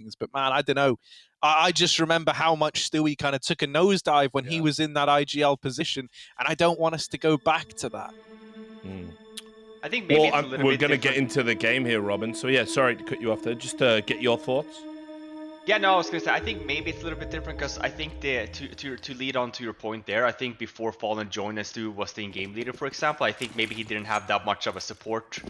things. But man, I don't know. I just remember how much Stewie kind of took a nosedive when he was in that IGL position, and I don't want us to go back to that. I think maybe it's a little we're bit going to different. get into the game here, Robin. So yeah, sorry to cut you off there. Just get your thoughts. Yeah, no, I was gonna say I think maybe it's a little bit different because I think to lead on to your point there, I think before Fallen joined and Stu was the in-game leader, for example, I think maybe he didn't have that much of a support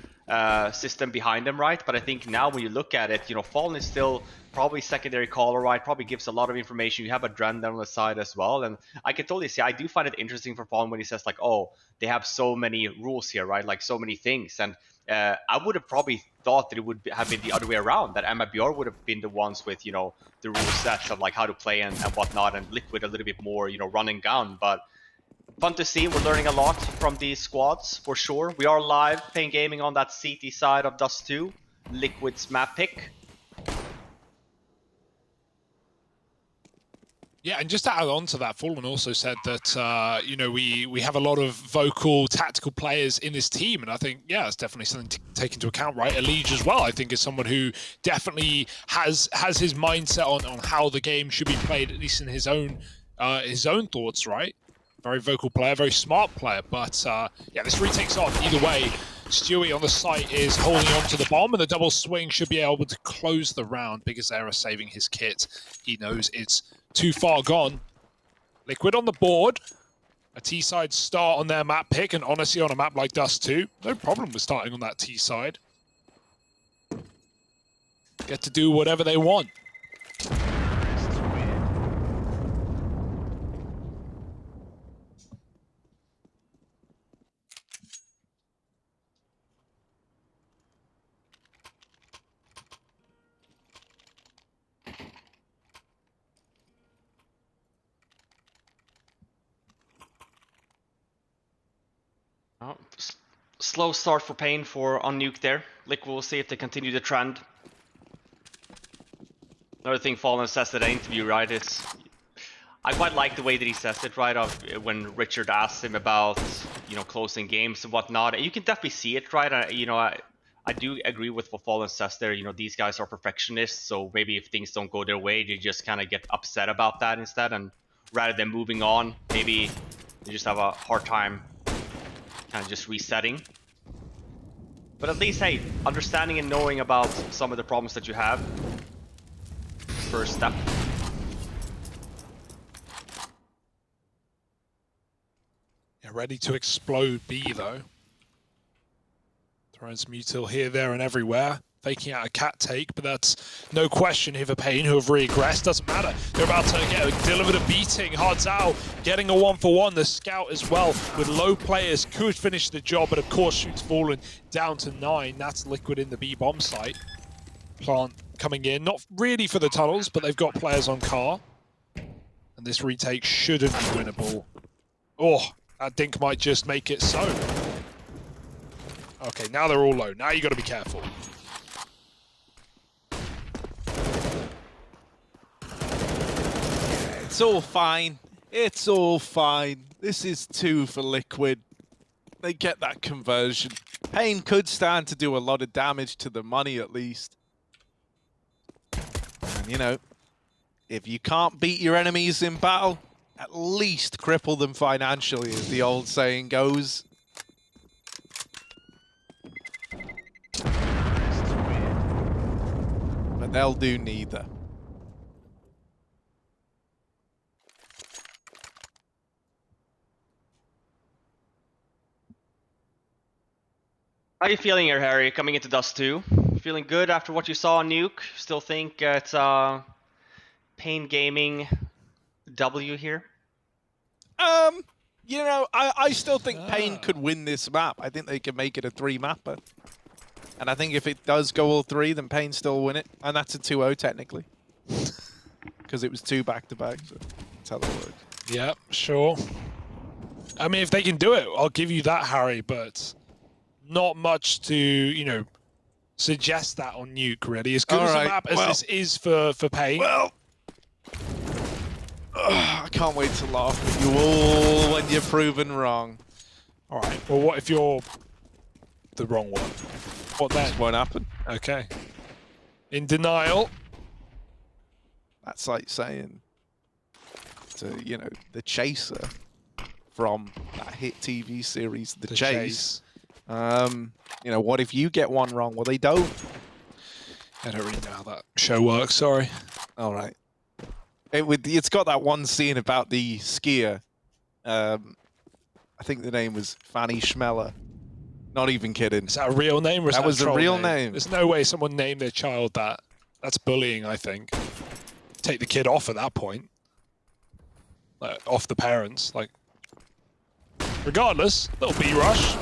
system behind him, right? But I think now when you look at it, you know, Fallen is still probably secondary caller, right? Probably gives a lot of information. You have a Dren on the side as well, and I can totally see. I do find it interesting for Fallen when he says like, "Oh, they have so many rules here, right? Like so many things." And I would have probably thought that it would have been the other way around, that MIBR would have been the ones with, you know, the rule sets of like how to play and whatnot, and Liquid a little bit more, you know, run and gun. But fun to see. We're learning a lot from these squads for sure. We are live paiN Gaming on that CT side of Dust 2, Liquid's map pick. Yeah, and just to add on to that, Fallen also said that, you know, we have a lot of vocal, tactical players in this team, and I think, yeah, it's definitely something to take into account, right? Elige as well, I think, is someone who definitely has his mindset on how the game should be played, at least in his own thoughts, right? Very vocal player, very smart player, but yeah, this retake's on. Either way, Stewie on the site is holding on to the bomb, and the double swing should be able to close the round. Biggest error saving his kit. He knows it's too far gone. Liquid on the board. A T-side start on their map pick, and honestly on a map like Dust 2, no problem with starting on that T-side. Get to do whatever they want. Slow start for paiN on Nuke there. Liquid will see if they continue the trend. Another thing Fallen says in the interview, right, is I quite like the way that he says it, right, of when Richard asks him about, you know, closing games and whatnot. And you can definitely see it, right? You know, I do agree with what Fallen says there. You know, these guys are perfectionists, so maybe if things don't go their way, they just kind of get upset about that instead. And rather than moving on, maybe they just have a hard time kind of just resetting. But at least, hey, understanding and knowing about some of the problems that you have, first step. Yeah, ready to explode B though. Throwing some util here, there, and everywhere. Faking out a cat take, but that's no question here for paiN, who have regressed. Doesn't matter. They're about to get delivered a beating. Hard's out, getting a 1-for-1. The scout as well, with low players, could finish the job, but of course shoots Fallen down to 9. That's Liquid in the B bomb site. Plant coming in, not really for the tunnels, but they've got players on car. And this retake shouldn't be winnable. Oh, that dink might just make it so. Okay, now they're all low. Now you got to be careful. It's all fine. It's all fine. This is 2 for Liquid. They get that conversion. paiN could stand to do a lot of damage to the money at least. And you know, if you can't beat your enemies in battle, at least cripple them financially, as the old saying goes. But they'll do neither. How are you feeling here, Harry, coming into Dust 2? Feeling good after what you saw on Nuke? Still think it's paiN Gaming W here? You know, I still think paiN could win this map. I think they can make it a 3-mapper. And I think if it does go all 3, then paiN still win it. And that's a 2-0 technically. Because it was 2 back-to-back, so that's how that works. Yeah, sure. I mean, if they can do it, I'll give you that, Harry, but not much to, you know, suggest that on Nuke, really. As good as a map as this is for paiN. Well, I can't wait to laugh at you all when you're proven wrong. All right, well, what if you're the wrong one? What then? This won't happen. Okay. In denial. chat site saying to, you know, the chaser from that hit TV series, The Chase. You know, what if you get one wrong? Well, they don't. I don't really know how that show works, sorry. All right. It's got that one scene about the skier. I think the name was Fanny Schmeller. Not even kidding. Is that a real name or is that was a a real name? name. There's no way someone named their child that. That's bullying, I think. Take the kid off at that point. Like, off the parents. Like, regardless, little B-rush.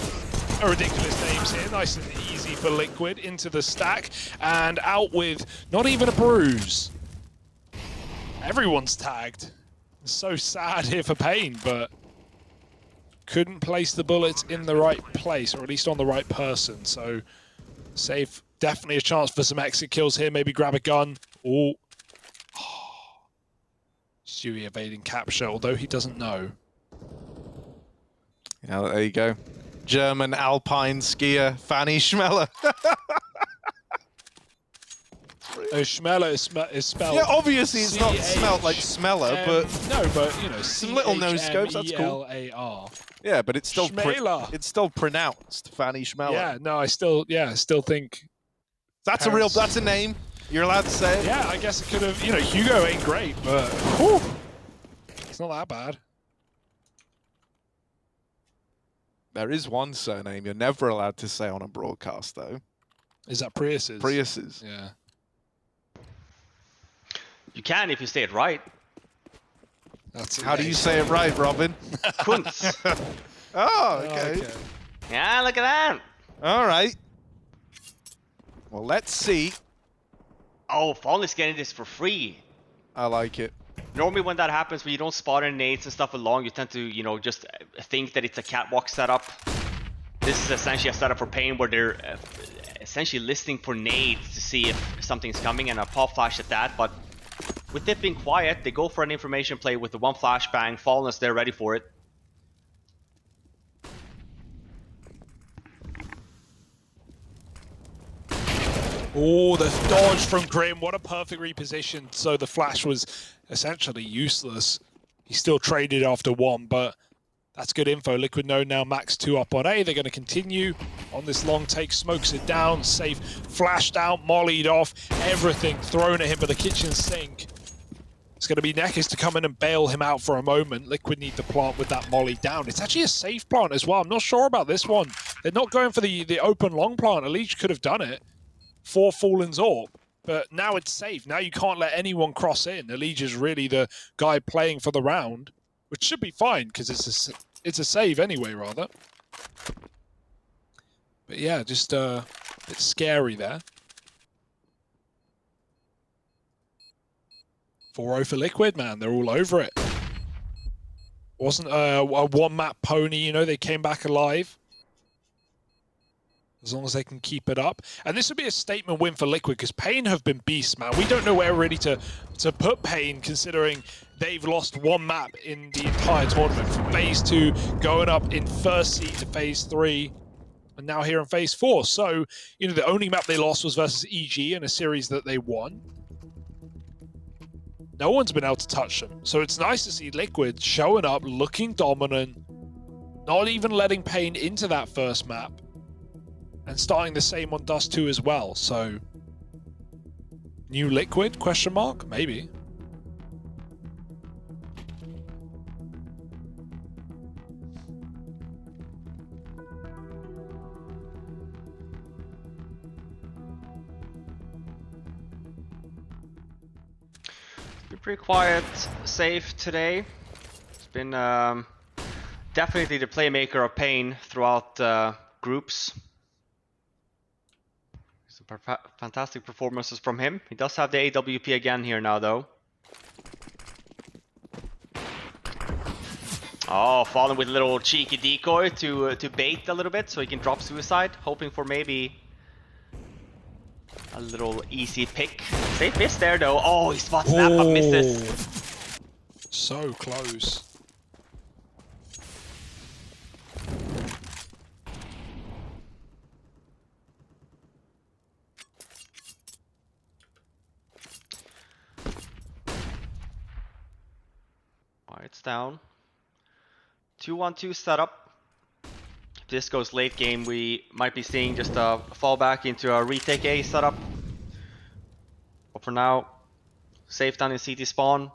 No ridiculous names here. Nice and easy for Liquid. Into the stack and out with not even a bruise. Everyone's tagged. It's so sad here for paiN, but couldn't place the bullets in the right place, or at least on the right person. So safe, definitely a chance for some exit kills here. Maybe grab a gun. Oh, Stewie evading capture, although he doesn't know. Yeah, there you go. German alpine skier Fanny Schmeller. Schmeller is spelled. Yeah, obviously it's not smelt like smeller, but no, but you know, some little nose scopes. That's cool. C-H-M-E-L-A-R. Yeah, but it's still Schmeller. it's still pronounced Fanny Schmeller. Yeah, no, I still think That's that's a name. You're allowed to say it. Yeah, I guess it could have. You know, Hugo ain't great, but whew, it's not that bad. There is one surname you're never allowed to say on a broadcast, though. Is that Prius's? Prius's. Yeah. You can if you say it right. That's How do you say it right, Robin? Kunz. Oh, okay. Yeah, look at that. All right. Well, let's see. Oh, Fallen is getting this for free. I like it. Normally when that happens, when you don't spot any nades and stuff along, you tend to, you know, just think that it's a catwalk setup. This is essentially a setup for paiN where they're essentially listening for nades to see if something's coming, and a pop flash at that. But with it being quiet, they go for an information play with the one flashbang. Fallen is there ready for it. Oh, the dodge from Grim. What a perfect reposition. So the flash was essentially useless. He still traded after one, but that's good info. Liquid know now max 2 up on A. They're going to continue on this long take. Smokes it down. Safe. Flashed out. Mollied off. Everything thrown at him by the kitchen sink. It's going to be Nekis to come in and bail him out for a moment. Liquid need to plant with that molly down. It's actually a safe plant as well. I'm not sure about this one. They're not going for the open long plant. Elite could have done it for Fallen's AWP, but now it's safe. Now you can't let anyone cross in. Elite is really the guy playing for the round, which should be fine because it's a save anyway, rather. But yeah, just a bit scary there. 4-0 for Liquid, man. They're all over it. Wasn't a one-map pony, you know, they came back alive. As long as they can keep it up. And this would be a statement win for Liquid because paiN have been beasts, man. We don't know where really to put paiN considering they've lost one map in the entire tournament. From phase 2 going up in first seed to phase 3 and now here in phase 4. So, you know, the only map they lost was versus EG in a series that they won. No one's been able to touch them. So it's nice to see Liquid showing up, looking dominant, not even letting paiN into that first map. And starting the same on Dust 2 as well, so... New Liquid, question mark? Maybe. Been pretty quiet, safe today. It's been definitely the playmaker of paiN throughout groups. Fantastic performances from him. He does have the AWP again here now, though. Oh, Fallen with a little cheeky decoy to bait a little bit so he can drop suicide, hoping for maybe a little easy pick. Safe miss there, though. Oh, he spots snap up, misses. So close. It's down. 2-1-2 setup. If this goes late game, we might be seeing just a fallback into a retake A setup. But for now, safe down in CT spawn.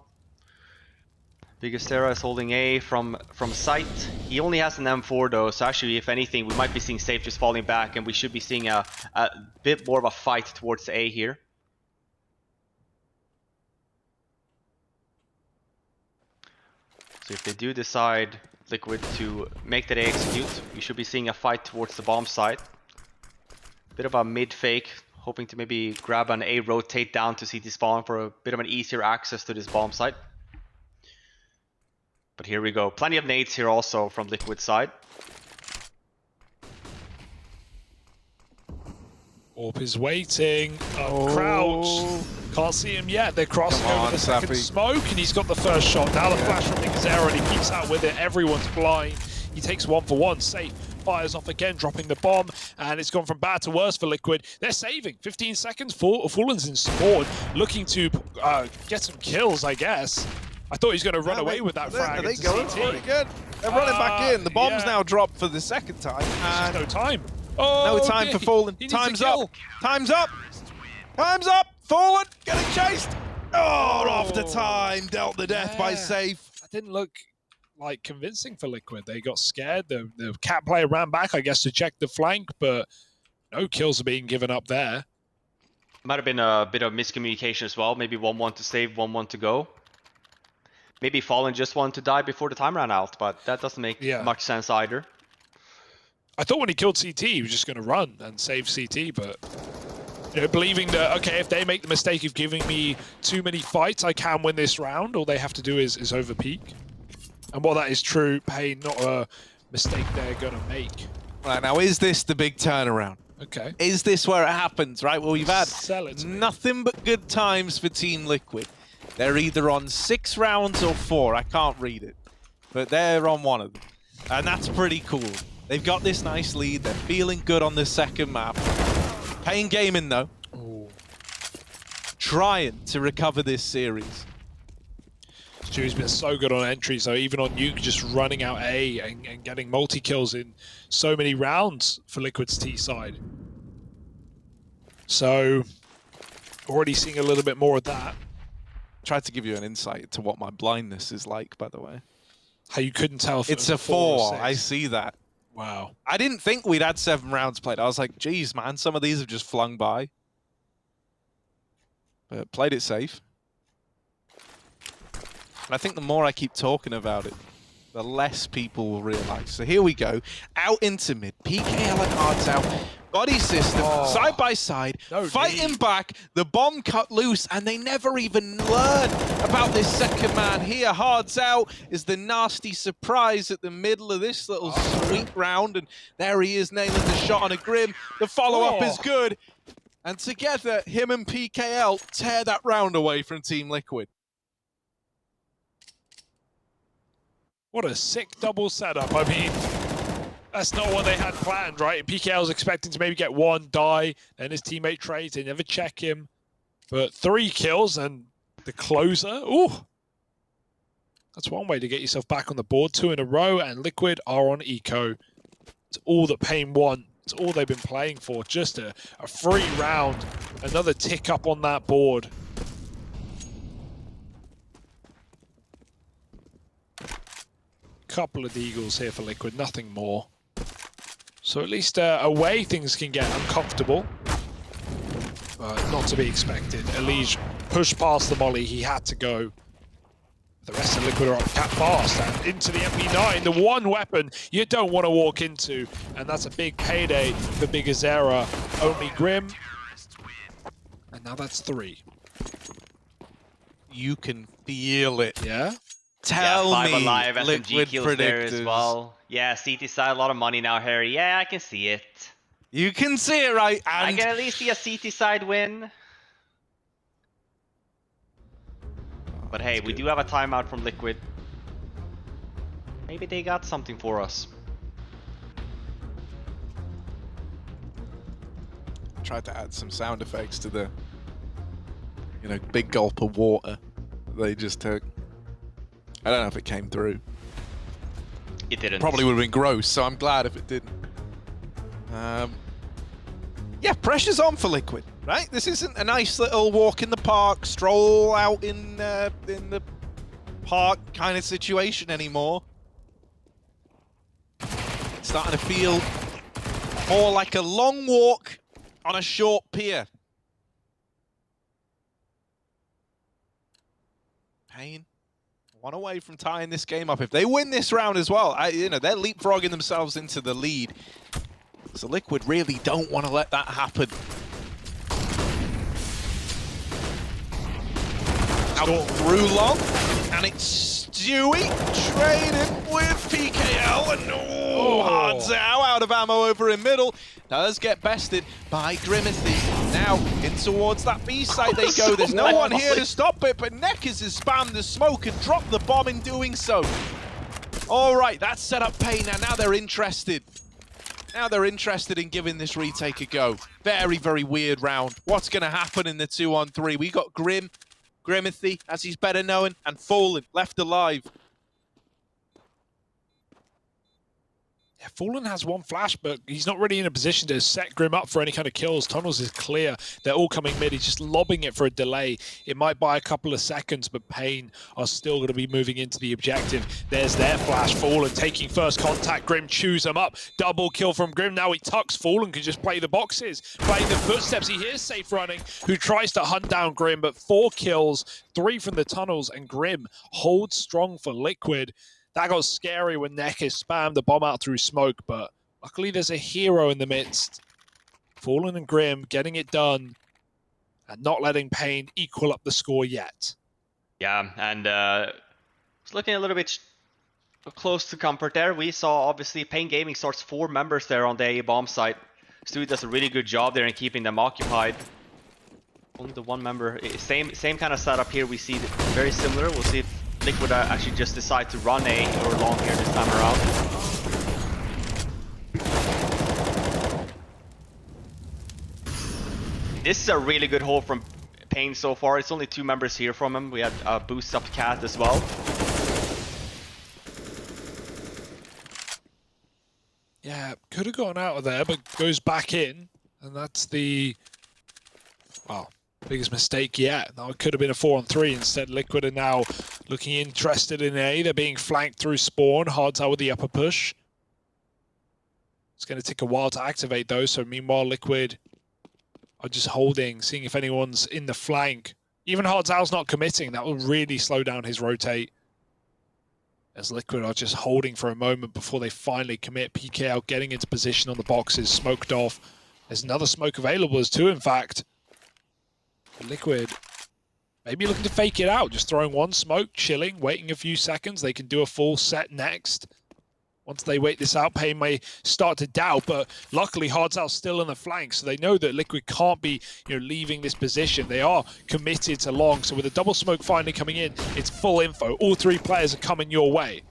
Bigastera is holding A from sight. He only has an M4 though, so actually, if anything, we might be seeing safe just falling back, and we should be seeing a bit more of a fight towards A here. So if they do decide Liquid to make that A execute, we should be seeing a fight towards the bomb site. Bit of a mid fake, hoping to maybe grab an A rotate down to CT spawn for a bit of an easier access to this bomb site. But here we go. Plenty of nades here also from Liquid side. Orp is waiting. Crouch. Can't see him yet. They're crossing over the second smoke, and he's got the first shot. Now the flash from Xera, and he keeps out with it. Everyone's blind. He takes 1 for 1. Safe. Fires off again, dropping the bomb, and it's gone from bad to worse for Liquid. They're saving 15 seconds. Fallen's in spawn, looking to get some kills, I guess. I thought he was going to run away with that frag. They go pretty good. They're running back in. The bomb's now dropped for the second time. And no time. Oh, no time for Fallen. Time's up. Time's up. Time's up. Fallen getting chased. Oh, off the time. Dealt the death by safe. That didn't look like convincing for Liquid. They got scared. The cat player ran back, I guess, to check the flank, but no kills are being given up there. Might have been a bit of miscommunication as well. Maybe 1-1 to save, 1-1 to go. Maybe Fallen just wanted to die before the time ran out, but that doesn't make much sense either. I thought when he killed CT, he was just going to run and save CT, but you know, believing that, okay, if they make the mistake of giving me too many fights, I can win this round. All they have to do is overpeak. And while that is true, paiN, not a mistake they're going to make. Right, now is this the big turnaround? Okay. Is this where it happens, right? Well, we've had nothing but good times for Team Liquid. They're either on 6 rounds or 4. I can't read it. But they're on one of them. And that's pretty cool. They've got this nice lead. They're feeling good on the second map. paiN Gaming, though. Ooh. Trying to recover this series. Stewie's been so good on entry, so even on Nuke, just running out A and getting multi-kills in so many rounds for Liquid's T side. So, already seeing a little bit more of that. Tried to give you an insight to what my blindness is like, by the way. How you couldn't tell if it's a 4. I see that. Wow. I didn't think we'd had 7 rounds played. I was like, geez, man, some of these have just flung by. But played it safe. And I think the more I keep talking about it, the less people will realize. So here we go. Out into mid. PKL and Hearts out. Body system, side by side, fighting back. The bomb cut loose, and they never even learn about this second man here. Hearts out is the nasty surprise at the middle of this little sweet round. And there he is, nailing the shot on a Grim. The follow-up is good. And together, him and PKL tear that round away from Team Liquid. What a sick double setup. I mean, that's not what they had planned, right? PKL was expecting to maybe get 1, die, then his teammate trades, they never check him. But 3 kills and the closer, ooh. That's one way to get yourself back on the board. 2 in a row, and Liquid are on eco. It's all that paiN want. It's all they've been playing for. Just a free round. Another tick up on that board. Couple of Eagles here for Liquid, nothing more. So at least away things can get uncomfortable. Not to be expected. Elige pushed past the molly, he had to go. The rest of Liquid are up cat fast and into the MP9, the one weapon you don't want to walk into. And that's a big payday for Bigastera. Only Grim. And now that's 3. You can feel it. Yeah? Tell 5 me, alive, Liquid SMG kills there as well. Yeah, CT side, a lot of money now, Harry. Yeah, I can see it. You can see it, right? And I can at least see a CT side win. But hey, we do have a timeout from Liquid. Maybe they got something for us. Tried to add some sound effects to the, big gulp of water they just took. I don't know if it came through. It didn't. Probably would have been gross, so I'm glad if it didn't. Yeah, pressure's on for Liquid, right? This isn't a nice little walk in the park, stroll out in the park kind of situation anymore. It's starting to feel more like a long walk on a short pier. paiN, one away from tying this game up. If they win this round as well, they're leapfrogging themselves into the lead. So Liquid really don't want to let that happen. Out through long, and it's Stewie trading with PKL, and Hardzow out of ammo over in middle. Does get bested by Grimithy. Now in towards that B site they go. There's no one here to stop it, but Nekkers has spammed the smoke and dropped the bomb in doing so. All right, that's set up paiN, and now they're interested. Now they're interested in giving this retake a go. Very, very weird round. What's going to happen in the 2-on-3? We got Grimithy, as he's better known, and Fallen left alive. Yeah, Fallen has one flash, but he's not really in a position to set Grim up for any kind of kills. Tunnels is clear. They're all coming mid. He's just lobbing it for a delay. It might buy a couple of seconds, but paiN are still going to be moving into the objective. There's their flash. Fallen taking first contact. Grim chews him up. Double kill from Grim. Now he tucks. Fallen can just play the boxes, play the footsteps. He hears Safe running, who tries to hunt down Grim, but 4 kills, 3 from the tunnels, and Grim holds strong for Liquid. That got scary when Nekkers spammed the bomb out through smoke, but luckily there's a hero in the midst. Fallen and Grim getting it done and not letting paiN equal up the score yet. Yeah, and it's looking a little bit close to comfort there. We saw, obviously, paiN Gaming starts 4 members there on the A bomb site. Stewie does a really good job there in keeping them occupied. Only the 1 member, same kind of setup here. We see very similar. We'll see if Liquid actually just decide to run A or long here this time around. This is a really good hold from paiN so far. It's only 2 members here from him. We had a boost up cat as well. Yeah, could have gone out of there, but goes back in, and that's the, well, biggest mistake yet. That could have been a 4-on-3. Instead, Liquid are now looking interested in A. They're being flanked through spawn. Hardzow with the upper push. It's going to take a while to activate those. So meanwhile, Liquid are just holding, seeing if anyone's in the flank. Even Hardzow's not committing. That will really slow down his rotate. As Liquid are just holding for a moment before they finally commit. PKL getting into position on the boxes, smoked off. There's another smoke available. There's 2, in fact. Liquid maybe looking to fake it out, just throwing 1 smoke, chilling, waiting a few seconds. They can do a full set next. Once they wait this out, paiN may start to doubt, but luckily Hardzow's still in the flank, so they know that Liquid can't be, leaving this position. They are committed to long, so with a double smoke finally coming in, it's full info. All 3 players are coming your way.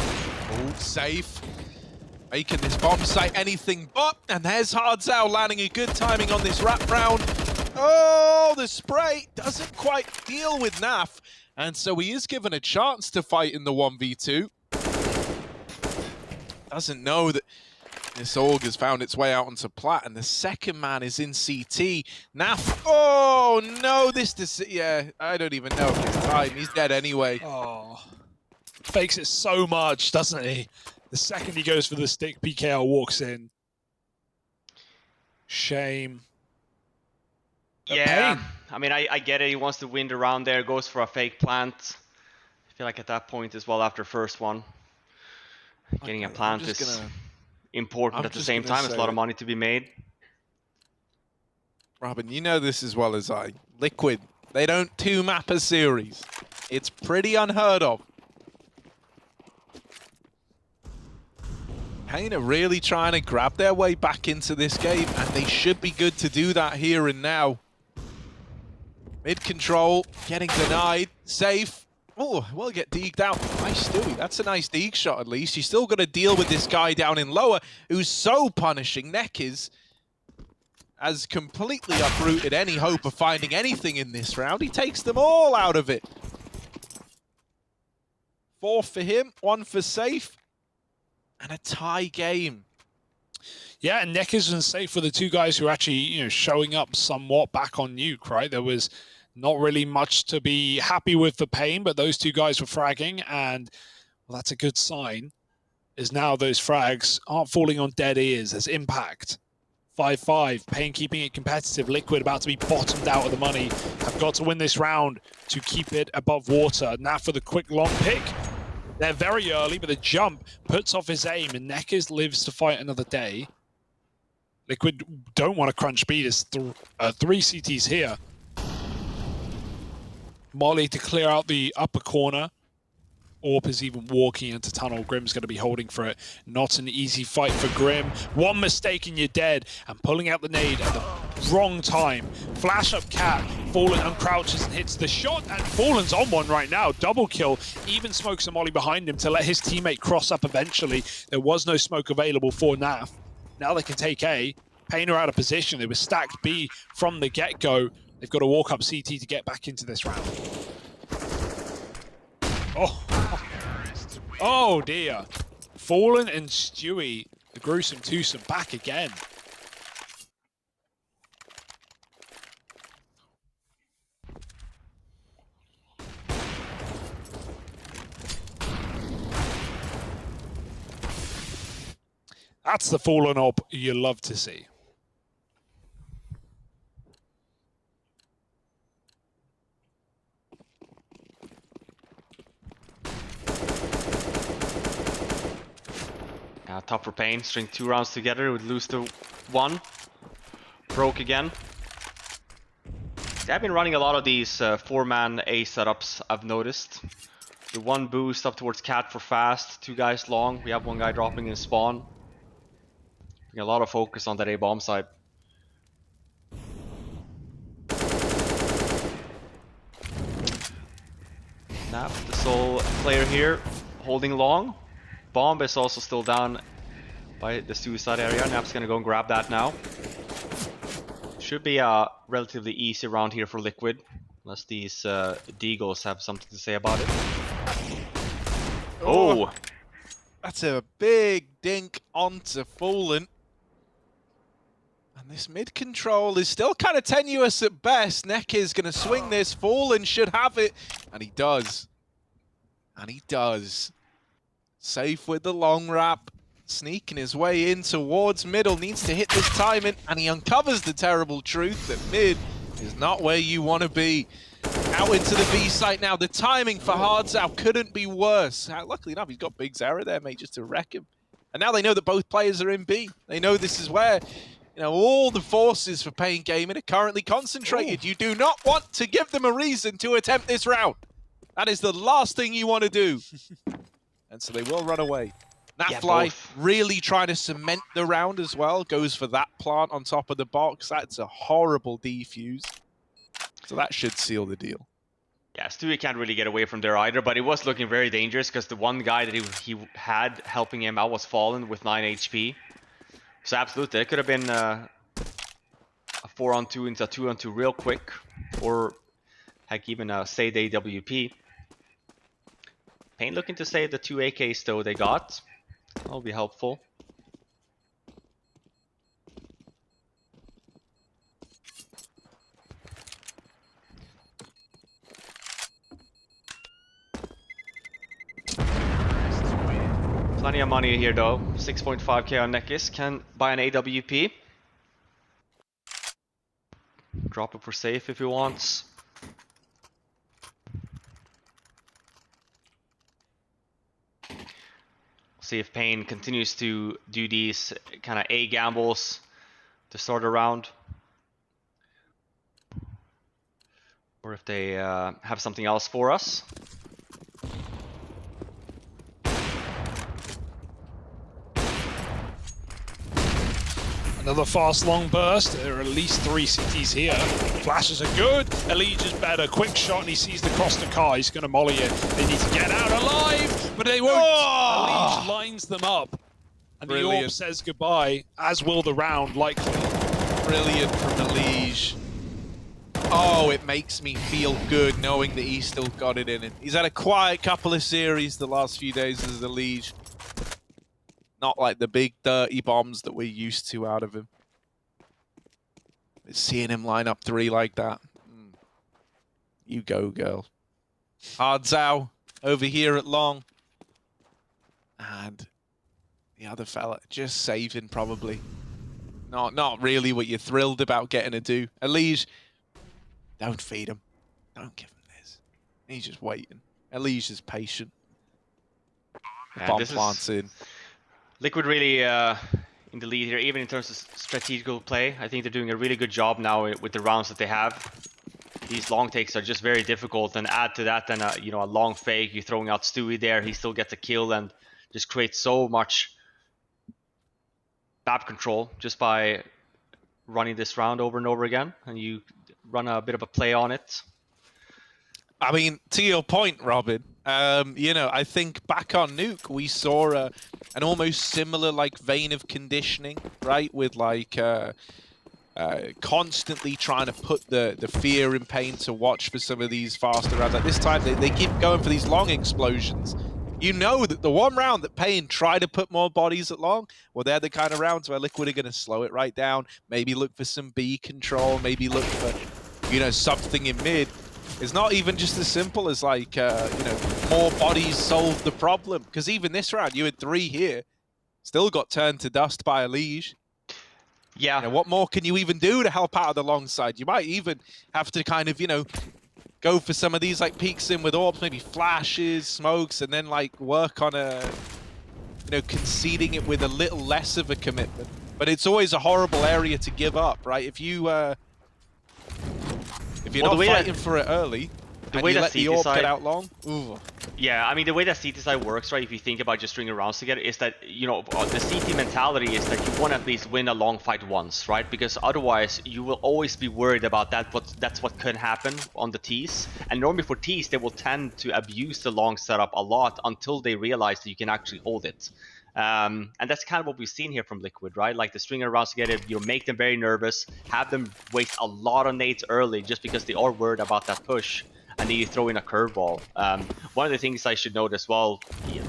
Oh, Safe. Making this bomb site anything but, and there's Hardzow landing a good timing on this wrap round. Oh, the spray doesn't quite deal with Naf, and so he is given a chance to fight in the 1v2. Doesn't know that this AUG has found its way out onto plat, and the second man is in CT. Naf, oh no, yeah, I don't even know if it's time. He's dead anyway. Oh, fakes it so much, doesn't he? The second he goes for the stick, PKL walks in. Shame. Yeah, I mean, I get it. He wants to win the round there, goes for a fake plant. I feel like at that point as well, after first one, getting a plant is important at the same time. It's a lot of money to be made. Robin, you know this as well as I. Liquid, they don't 2-map a series. It's pretty unheard of. paiN are really trying to grab their way back into this game, and they should be good to do that here and now. Mid control, getting denied, safe. Oh, we'll get deeked out. Nice Stewie, that's a nice deek shot at least. You still got to deal with this guy down in lower who's so punishing. Nekkers has completely uprooted any hope of finding anything in this round. He takes them all out of it. 4 for him, 1 for Safe, and a tie game. Yeah, and Neckers and Safe were the two guys who are actually, showing up somewhat back on Nuke, right? There was not really much to be happy with for paiN, but those two guys were fragging, and well, that's a good sign, is now those frags aren't falling on dead ears. There's impact. 5-5, paiN keeping it competitive. Liquid about to be bottomed out of the money. Have got to win this round to keep it above water. Now for the quick long pick. They're very early, but the jump puts off his aim, and Neckers lives to fight another day. Liquid don't want to crunch speed. There's 3 CTs here. Molly to clear out the upper corner. Orp is even walking into tunnel. Grim's going to be holding for it. Not an easy fight for Grim. One mistake and you're dead. And pulling out the nade at the wrong time. Flash up Cat. Fallen uncrouches and hits the shot. And Fallen's on one right now. Double kill. Even smokes a molly behind him to let his teammate cross up eventually. There was no smoke available for NAF. Now they can take A. paiN are out of position. They were stacked B from the get-go. They've got to walk up CT to get back into this round. Oh dear. Fallen and Stewie, the gruesome twosome, back again. That's the Fallen op you love to see. Tough for paiN. String 2 rounds together. Would lose to 1. Broke again. I've been running a lot of these 4-man A setups, I've noticed. The 1 boost up towards Cat for fast. 2 guys long. We have 1 guy dropping in spawn. A lot of focus on that A bomb side. Nap, the sole player here, holding long. Bomb is also still down by the suicide area. Nap's gonna go and grab that now. Should be a relatively easy round here for Liquid, unless these Deagles have something to say about it. Oh! That's a big dink onto Fallen. And this mid control is still kind of tenuous at best. Neck is going to swing this. Fallen should have it. And he does. And he does. Safe with the long wrap. Sneaking his way in towards middle. Needs to hit this timing. And he uncovers the terrible truth that mid is not where you want to be. Out into the B site now. The timing for Hardzao couldn't be worse. Luckily enough, he's got Big Zara there, mate, just to wreck him. And now they know that both players are in B. They know this is where, all the forces for paiN Gaming are currently concentrated. You do not want to give them a reason to attempt this round. That is the last thing you want to do. And so they will run away. Nafly really trying to cement the round as well. Goes for that plant on top of the box. That's a horrible defuse. So that should seal the deal. Yeah, Stewie can't really get away from there either, but it was looking very dangerous because the one guy that he had helping him out was Fallen with 9 HP. So absolutely, it could have been a 4-on-2 into a 2-on-2 real quick, or heck, even a saved AWP. paiN looking to save the 2 AKs though they got. That'll be helpful. Plenty of money here though. 6.5k on Nekis. Can buy an AWP. Drop it for safe if he wants. See if paiN continues to do these kind of A gambles to start a round. Or if they have something else for us. Another fast long burst. There are at least 3 CTs here. Flashes are good. Elige is better. Quick shot and he sees the cross to car. He's going to molly it. They need to get out alive, but they won't. Elige lines them up. And the Orb says goodbye, as will the round, likely. Brilliant from Elige. Oh, it makes me feel good knowing that he's still got it in him. He's had a quiet couple of series the last few days as a Liege. Not like the big dirty bombs that we're used to out of him. But seeing him line up 3 like that. You go, girl. Hard Zhao over here at long. And the other fella just saving probably. Not really what you're thrilled about getting to do. Elige, don't feed him. Don't give him this. He's just waiting. Elige is patient. Bomb plants in. Liquid really in the lead here, even in terms of strategical play. I think they're doing a really good job now with the rounds that they have. These long takes are just very difficult, and add to that then a long fake. You're throwing out Stewie there, he still gets a kill and just creates so much map control just by running this round over and over again, and you run a bit of a play on it. I mean, to your point, Robin, I think back on Nuke, we saw an almost similar like vein of conditioning, right? With like constantly trying to put the fear in paiN to watch for some of these faster rounds. Like this time, they keep going for these long explosions. You know that the one round that paiN tried to put more bodies at long, well, they're the kind of rounds where Liquid are going to slow it right down, maybe look for some B control, maybe look for, something in mid. It's not even just as simple as like, more bodies solve the problem. Because even this round, you had 3 here, still got turned to dust by a Liege. Yeah. What more can you even do to help out of the long side? You might even have to kind of, go for some of these like peeks in with orbs, maybe flashes, smokes, and then like work on conceding it with a little less of a commitment. But it's always a horrible area to give up, right? If you're not fighting for it early, and you let the orb get out long, ooh. Yeah, I mean, the way that CT side works, right, if you think about just stringing rounds together, is that, the CT mentality is that you want to at least win a long fight once, right? Because otherwise, you will always be worried about that. That's what could happen on the Ts. And normally for Ts, they will tend to abuse the long setup a lot until they realize that you can actually hold it. And that's kind of what we've seen here from Liquid, right? Like the stringing rounds together, make them very nervous, have them waste a lot of nades early just because they are worried about that push. And then you throw in a curveball. One of the things I should note as well,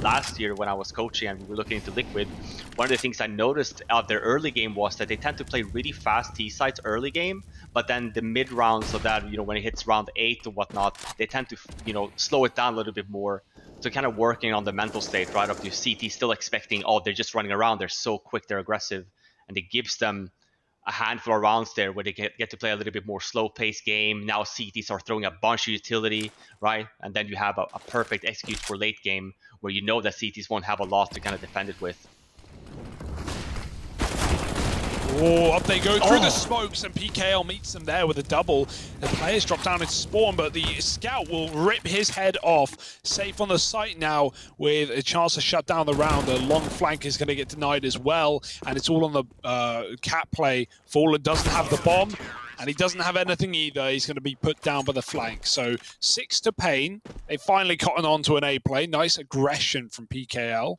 last year when I was coaching and we were looking into Liquid, one of the things I noticed of their early game was that they tend to play really fast T sites early game, but then the mid rounds of that, when it hits round 8 or whatnot, they tend to, slow it down a little bit more. So kind of working on the mental state, right, of the CT still expecting, they're just running around, they're so quick, they're aggressive, and it gives them a handful of rounds there where they get to play a little bit more slow-paced game. Now CTs are throwing a bunch of utility, right? And then you have a perfect execute for late game where you know that CTs won't have a lot to kind of defend it with. Oh, up they go through the smokes, and PKL meets them there with a double. The players drop down into spawn, but the scout will rip his head off. Safe on the site now with a chance to shut down the round. The long flank is going to get denied as well, and it's all on the cat play. Fallen doesn't have the bomb, and he doesn't have anything either. He's going to be put down by the flank. So 6 to paiN. They finally cotton on to an A play. Nice aggression from PKL.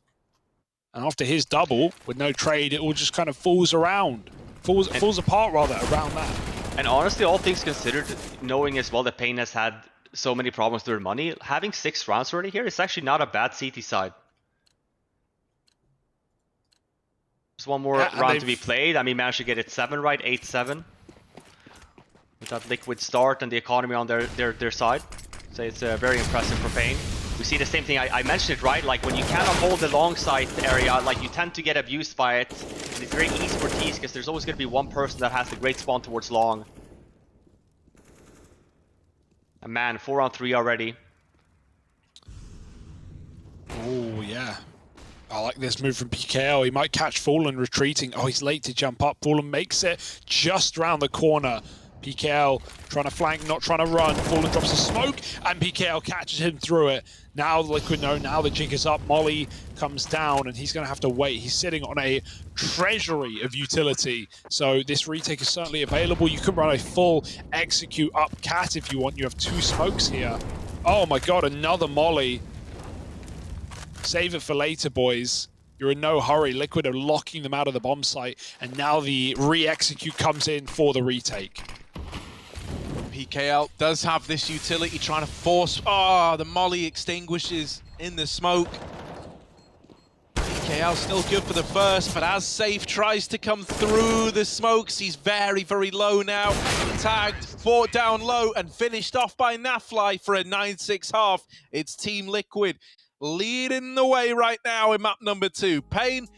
And after his double, with no trade, it all just kind of falls apart rather, around that. And honestly, all things considered, knowing as well that paiN has had so many problems with their money, having 6 rounds already here is actually not a bad CT side. Just one more round to be played. I mean, managed to get it 7 right, 8-7. With that Liquid start and the economy on their side. So it's very impressive for paiN. We see the same thing, I mentioned it, right? Like when you cannot hold the long side area, like you tend to get abused by it. And it's very easy for Ts because there's always going to be one person that has the great spawn towards long. And man, 4 on 3 already. Oh, yeah. I like this move from PKL. He might catch Fallen retreating. Oh, he's late to jump up. Fallen makes it just around the corner. PKL trying to flank, not trying to run. Fallen drops a smoke, and PKL catches him through it. Now Liquid know, now the jig is up. Molly comes down, and he's going to have to wait. He's sitting on a treasury of utility, so this retake is certainly available. You can run a full execute up cat if you want. You have 2 smokes here. Oh my god, another Molly. Save it for later, boys. You're in no hurry. Liquid are locking them out of the bomb site, and now the re-execute comes in for the retake. PKL does have this utility trying to force... Oh, the molly extinguishes in the smoke. PKL still good for the first, but as Safe tries to come through the smokes, he's very, very low now. Tagged, fought down low, and finished off by Nafly for a 9-6 half. It's Team Liquid leading the way right now in map number 2. paiN,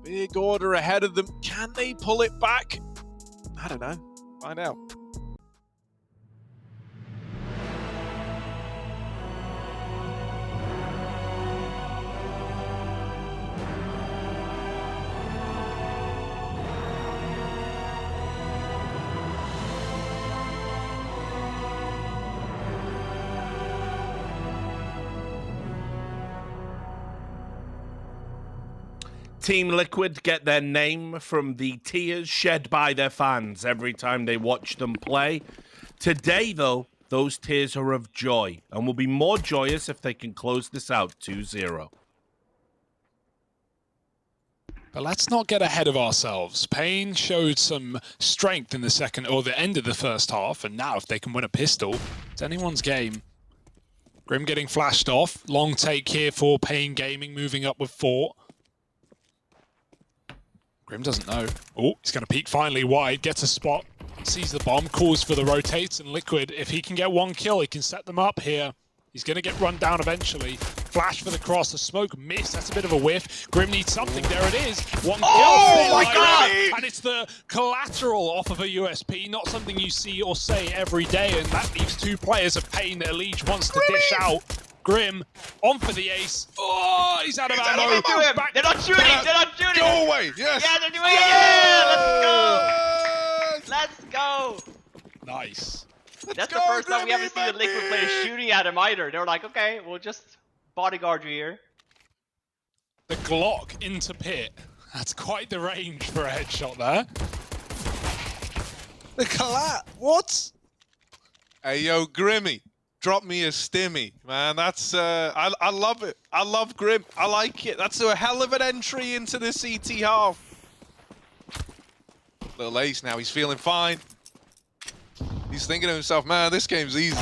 big order ahead of them. Can they pull it back? I don't know. Find out. Team Liquid get their name from the tears shed by their fans every time they watch them play. Today, though, those tears are of joy and will be more joyous if they can close this out 2-0. But let's not get ahead of ourselves. paiN showed some strength in the second or the end of the first half, and now if they can win a pistol, it's anyone's game. Grim getting flashed off. Long take here for paiN Gaming, moving up with 4. Grim doesn't know. Oh, he's going to peek finally wide, gets a spot, sees the bomb, calls for the rotates, and Liquid, if he can get 1 kill, he can set them up here. He's going to get run down eventually. Flash for the cross, the smoke missed, that's a bit of a whiff. Grim needs something, there it is. 1 kill. Oh my God! And it's the collateral off of a USP, not something you see or say every day, and that leaves 2 players of paiN that Elige wants to dish out. Grim on for the ace. Oh, he's out of ammo. They're not shooting. They're not shooting. Go away. Yes. Yeah, they're doing it. Yeah, let's go. Nice. That's the first time we haven't seen the Liquid players shooting at him either. They were like, okay, we'll just bodyguard you here. The Glock into pit. That's quite the range for a headshot there. The collat. What? Hey, yo, Grimmy. Drop me a stimmy, man. That's I love it. I love Grim. I like it. That's a hell of an entry into the CT half. Little Ace now. He's feeling fine. He's thinking to himself, man, this game's easy.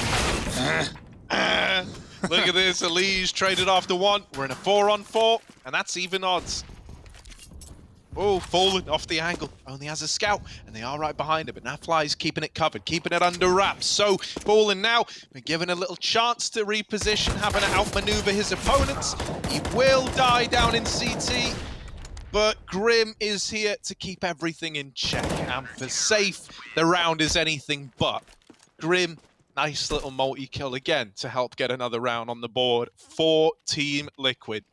Look at this. Elige traded after 1. We're in a 4-on-4, and that's even odds. Oh, falling off the angle. Only has a scout, and they are right behind him. But Nafly's keeping it covered, keeping it under wraps. So, falling now, but given a little chance to reposition, having to outmaneuver his opponents. He will die down in CT, but Grim is here to keep everything in check. And for Safe, the round is anything but. Grim, nice little multi-kill again to help get another round on the board for Team Liquid.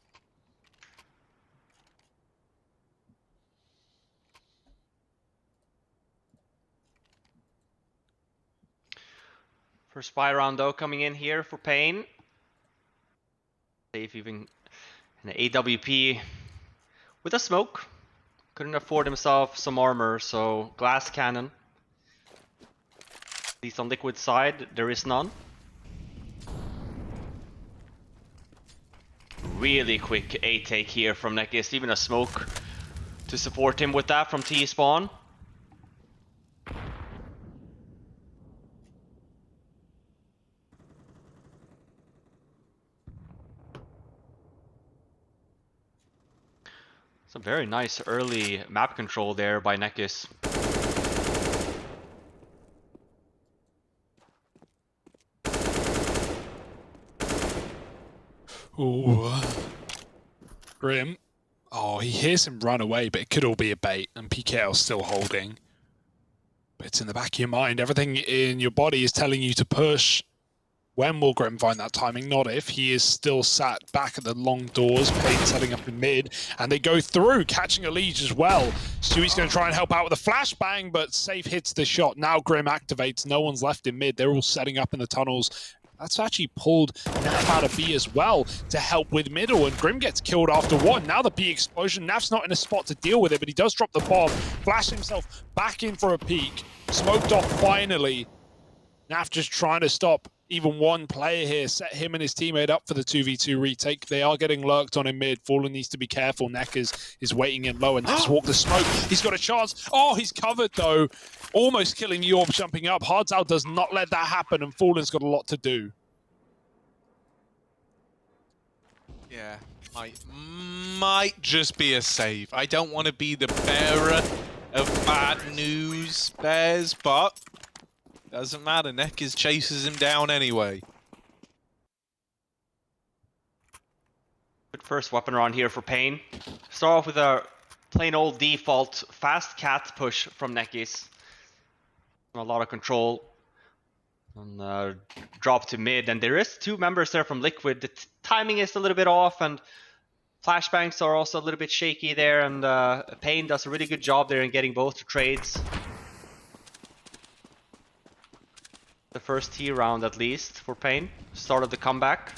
First spy round though coming in here for paiN. Safe even an AWP with a smoke. Couldn't afford himself some armor, so glass cannon. At least on Liquid side, there is none. Really quick A take here from Nekis, even a smoke to support him with that from T-spawn. Some very nice early map control there by Nekis. Ooh. Grim. Oh, he hears him run away, but it could all be a bait, and PKL's still holding. But it's in the back of your mind. Everything in your body is telling you to push. When will Grim find that timing? Not if. He is still sat back at the long doors. paiN setting up in mid. And they go through, catching Elige as well. Stewie's going to try and help out with a flashbang, but Safe hits the shot. Now Grim activates. No one's left in mid. They're all setting up in the tunnels. That's actually pulled Naf out of B as well to help with middle. And Grim gets killed after 1. Now the B explosion. Naf's not in a spot to deal with it, but he does drop the bomb. Flash himself back in for a peek. Smoked off finally. Naf just trying to stop even one player here, set him and his teammate up for the 2v2 retake. They are getting lurked on in mid. Fallen needs to be careful. Neck is waiting in low and just walk the smoke. He's got a chance. Oh, he's covered though. Almost killing Yorb jumping up. Hardzal does not let that happen, and Fallen's got a lot to do. Yeah, might just be a save. I don't want to be the bearer of bad news, Bears, but doesn't matter. Neckers chases him down anyway. Good first weapon around here for paiN. Start off with a plain old default fast cat push from Neckis. A lot of control. And drop to mid, and there is 2 members there from Liquid. The timing is a little bit off, and flashbangs are also a little bit shaky there, and paiN does a really good job there in getting both the trades. The first T round at least for paiN. Start of the comeback.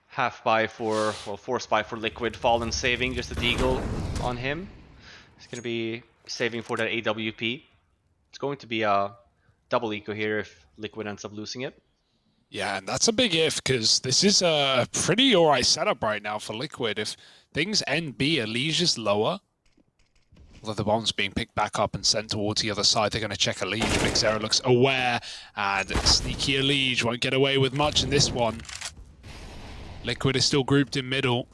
Half buy for, well, force buy for Liquid. Fallen saving just a deagle on him. He's going to be saving for that AWP. It's going to be a double eco here if Liquid ends up losing it. Yeah, and that's a big if, because this is a pretty alright setup right now for Liquid. If things end B, Alicia's lower. Although the bomb's being picked back up and sent towards the other side, they're going to check Elige. Big Zera looks aware, and sneaky Elige won't get away with much in this one. Liquid is still grouped in middle,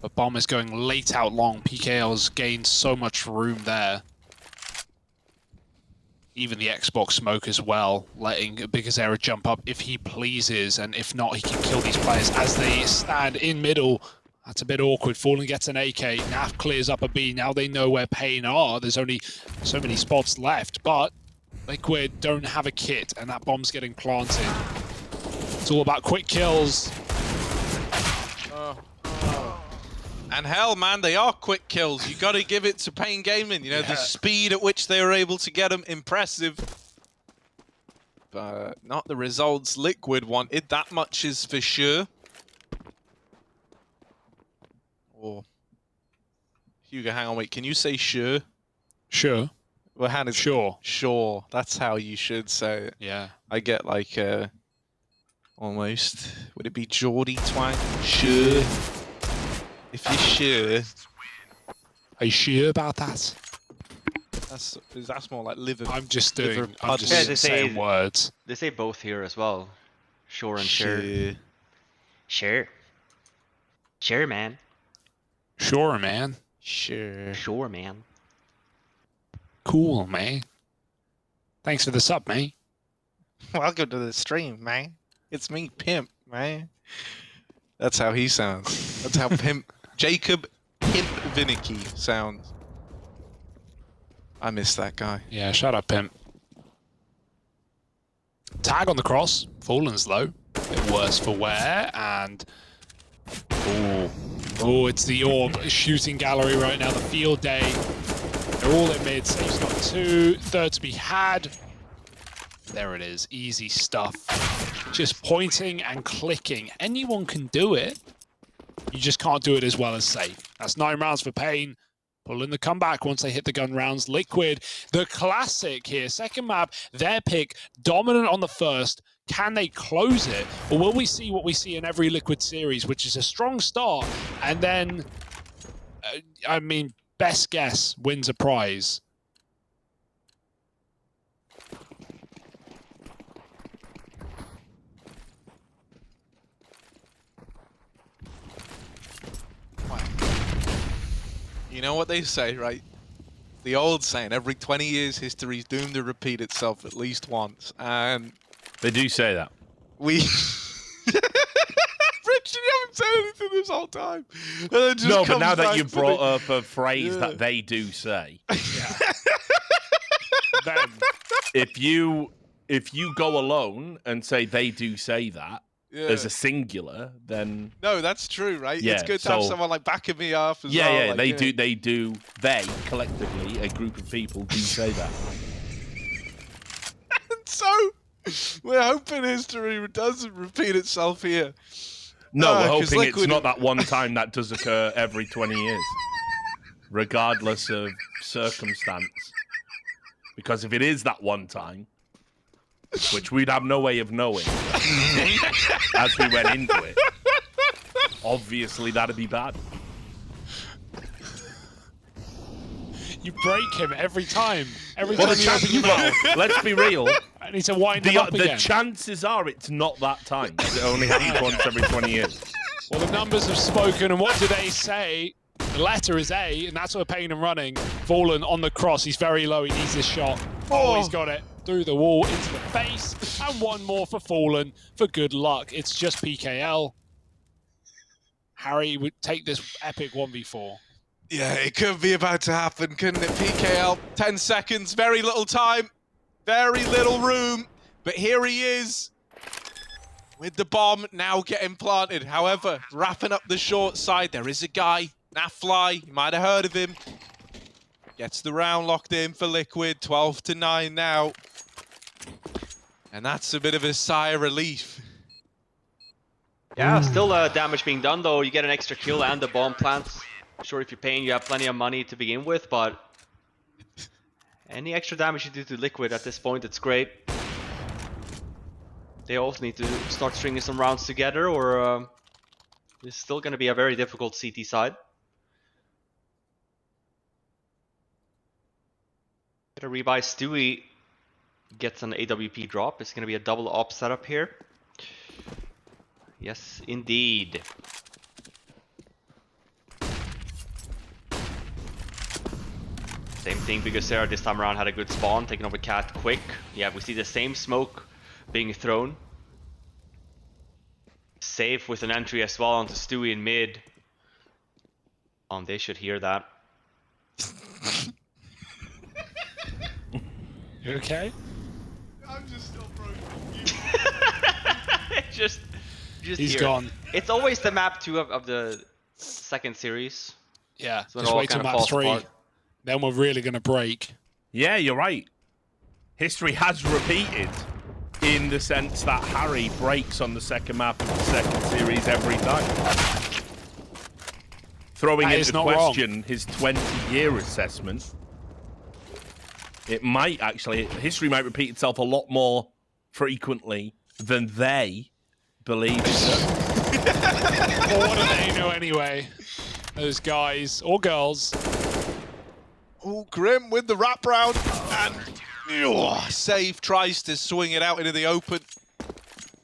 but Bomb is going late out long. PKL's gained so much room there. Even the Xbox smoke as well, letting Big Zera jump up if he pleases, and if not, he can kill these players as they stand in middle. That's a bit awkward. Fallen gets an AK. Naf clears up a B. Now they know where paiN are. There's only so many spots left, but Liquid don't have a kit, and that bomb's getting planted. It's all about quick kills. And hell, man, they are quick kills. You got to give it to paiN Gaming. You know, the speed at which they were able to get them, impressive. But not the results Liquid wanted. That much is for sure. Oh, Hugo, hang on, wait. Can you say sure? Sure. Well, how does Sure. Sure. That's how you should say it. Yeah. I get like almost. Would it be Geordie twang? Sure. If you're sure. Are you sure about that? That's more like liver. I'm just doing. I'm pudding. just Yeah, saying words. They say both here as well. Sure and sure. Sure. Sure, man. Sure, man. Sure. Sure, man. Cool, man. Thanks for the sub, man. Welcome to the stream, man. It's me, Pimp, man. That's how he sounds. That's how Pimp Jacob Pimp Vinicky sounds. I miss that guy. Yeah, shut up, Pimp. Tag on the cross. Fallen's low. Bit worse for wear, and oh, it's the Orb shooting gallery right now. The field day. They're all in mid. Safe's got 2. Third to be had. There it is. Easy stuff. Just pointing and clicking. Anyone can do it. You just can't do it as well as Safe. That's 9 rounds for paiN. Pulling the comeback once they hit the gun rounds. Liquid, the classic here. Second map, their pick, dominant on the first. Can they close it? Or will we see what we see in every Liquid series, which is a strong start, and then, I mean, best guess wins a prize. You know what they say, right? The old saying, every 20 years history's doomed to repeat itself at least once. And They do say that. we... Richard, you haven't said anything this whole time. And it just No, but comes now that back you to brought the- up a phrase Yeah. that they do say, Then, if you go alone and say they do say that Yeah. as a singular, then No, that's true, right? Yeah, It's good to have so- someone like backing me up as yeah, well. yeah, like, they you know. they collectively, a group of people do say that. So, we're hoping history doesn't repeat itself here. No, we're 'cause hoping it's Liquid- not that one time that does occur every 20 years, regardless of circumstance. Because if it is that one time, which we'd have no way of knowing as we went into it, obviously that'd be bad. You break him every time. Every Well, time the you open your mouth. let's be real. I need to wind him up The again. chances are it's not that time. It only happens once every 20 years. Well, the numbers have spoken, and what do they say? The letter is A, and that's what paiN and running. Fallen on the cross. He's very low. He needs this shot. Oh, he's got it. Through the wall, into the face. And one more for Fallen for good luck. It's just PKL. Harry would take this epic 1v4. Yeah, it could be about to happen, couldn't it? PKL, 10 seconds, very little time, very little room. But here he is with the bomb now getting planted. However, wrapping up the short side, there is a guy, Nafly, you might have heard of him. Gets the round locked in for Liquid, 12-9 now. And that's a bit of a sigh of relief. Yeah, still damage being done though. You get an extra kill and the bomb plants. Sure, if you're paying, you have plenty of money to begin with, but any extra damage you do to Liquid at this point, it's great. They also need to start stringing some rounds together, or it's still going to be a very difficult CT side. Get a rebuy. Stewie gets an AWP drop. It's going to be a double op setup here. Yes, indeed. Same thing, because Sarah this time around had a good spawn, taking over Cat quick. Yeah, we see the same smoke being thrown. Safe with an entry as well onto Stewie in mid. They should hear that. You okay? I'm just still broken. just He's here. gone. It's always the map 2 of the second series. Yeah, So it just all wait till kinda map falls 3. apart. Then we're really going to break. Yeah, you're right. History has repeated in the sense that Harry breaks on the second map of the second series every time. Throwing That is into not question his 20-year assessment. It might actually, history might repeat itself a lot more frequently than they believe. Well, what do they know anyway? Those guys or girls. Oh, Grim with the wraparound, and Save tries to swing it out into the open,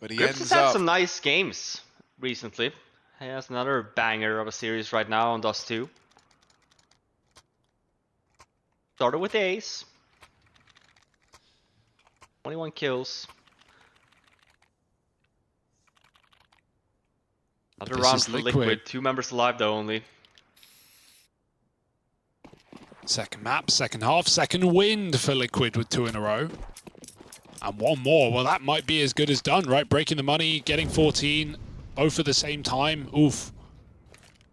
but he Grips has ends had up. some nice games recently. He has another banger of a series right now on Dust 2. Started with the ace. 21 kills. Another This round is for Liquid. Liquid. 2 members alive though only. Second map, second half, second wind for Liquid with 2 in a row. And one more. Well, that might be as good as done, right? Breaking the money, getting 14, both at the same time. Oof.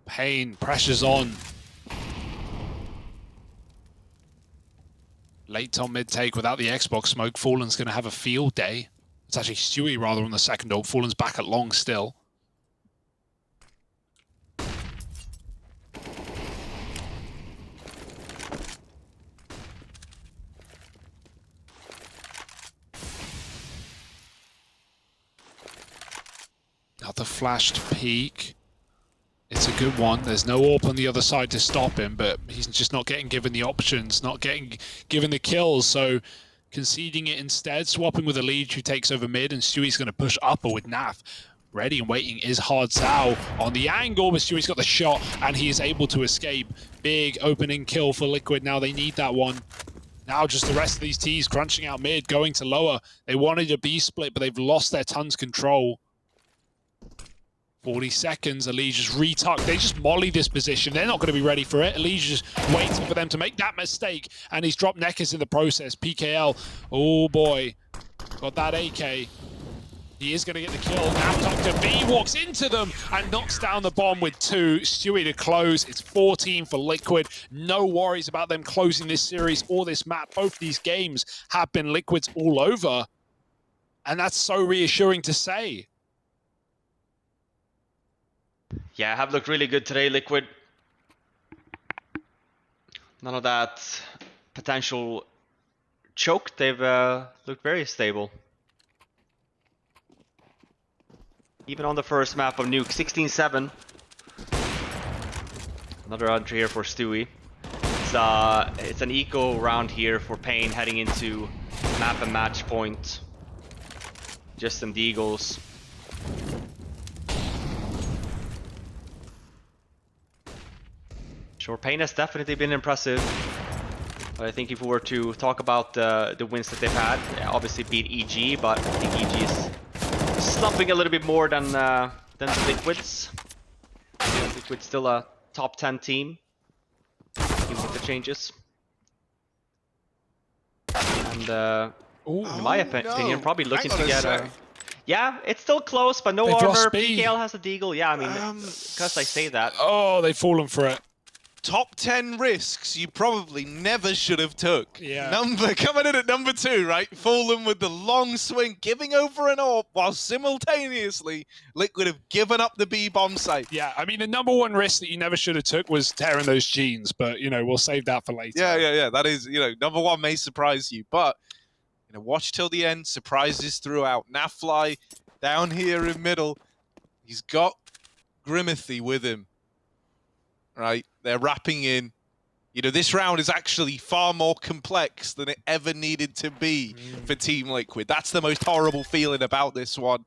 paiN, pressure's on. Late on mid-take without the Xbox smoke. Fallen's going to have a field day. It's actually Stewie rather on the second ult. Fallen's back at long still. Another flashed peek. It's a good one. There's no AWP on the other side to stop him, but he's just not getting given the options, not getting given the kills, so conceding it instead, swapping with a lead who takes over mid, and Stewie's going to push upper with Naf. Ready and waiting is Hard Sao on the angle, but Stewie's got the shot, and he is able to escape. Big opening kill for Liquid. Now they need that one. Now just the rest of these T's crunching out mid, going to lower. They wanted a B split, but they've lost their tons control. 40 seconds, Elise just retuck. They just molly this position. They're not going to be ready for it. Elise just waiting for them to make that mistake. And he's dropped Neckers in the process. PKL, oh boy. Got that AK. He is going to get the kill. Now Dr. B walks into them and knocks down the bomb with 2. Stewie to close. It's 14 for Liquid. No worries about them closing this series or this map. Both these games have been Liquid's all over. And that's so reassuring to say. Yeah, have looked really good today, Liquid. None of that potential choke. They've looked very stable. Even on the first map of Nuke, 16-7. Another entry here for Stewie. It's an eco round here for paiN heading into map and match point. Just some deagles. Sure, paiN has definitely been impressive. But I think if we were to talk about the wins that they've had, obviously beat EG, but I think EG is slumping a little bit more than the Liquids. Liquid's still a top 10 team, even with the changes. And in my opinion, probably looking to get a... Yeah, it's still close, but no armor. PKL has a deagle. Yeah, I mean, because I say that. Oh, they've fallen for it. Top 10 risks you probably never should have took. Yeah. Coming in at number 2, right? Fallen with the long swing, giving over an AWP, while simultaneously Liquid have given up the B bomb site. Yeah, I mean, the number one risk that you never should have took was tearing those jeans, but, you know, we'll save that for later. Yeah. That is, you know, number 1 may surprise you, but, you know, watch till the end. Surprises throughout. Nafly down here in middle. He's got Grimathy with him. Right, they're wrapping in. You know, this round is actually far more complex than it ever needed to be for Team Liquid. That's the most horrible feeling about this one.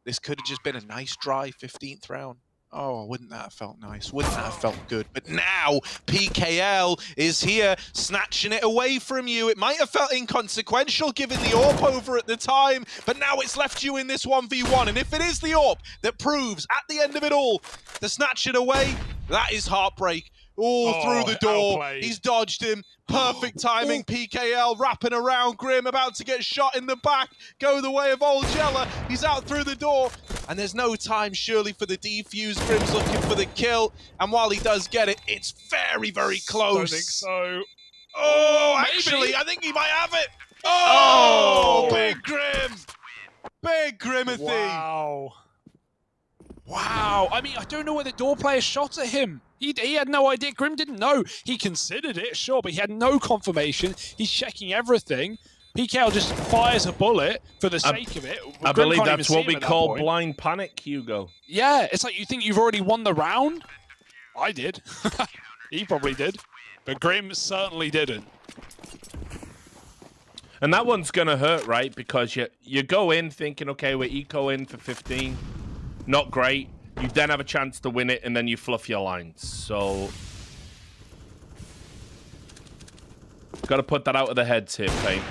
This could have just been a nice, dry 15th round. Oh, wouldn't that have felt nice? Wouldn't that have felt good? But now, PKL is here, snatching it away from you. It might have felt inconsequential given the AWP over at the time, but now it's left you in this 1v1. And if it is the AWP that proves, at the end of it all, to snatch it away, that is heartbreak. Oh, through the door. Outplayed. He's dodged him. Perfect timing. PKL wrapping around Grim, about to get shot in the back. Go the way of old Jella. He's out through the door. And there's no time, surely, for the defuse. Grim's looking for the kill. And while he does get it, it's very, very close. Don't think so. Oh, maybe. actually, I think he might have it. Oh, big Grim. Big Grimathy. Wow. I mean, I don't know where the door player shot at him. He had no idea. Grim didn't know. He considered it, sure, but he had no confirmation. He's checking everything. PKL just fires a bullet for the sake of it. I believe that's what we call blind panic, Hugo. Yeah, it's like you think you've already won the round. I did. He probably did. But Grim certainly didn't. And that one's going to hurt, right? Because you go in thinking, okay, we're eco-in for 15. Not great. You then have a chance to win it, and then you fluff your lines. So, got to put that out of the heads here, paiN.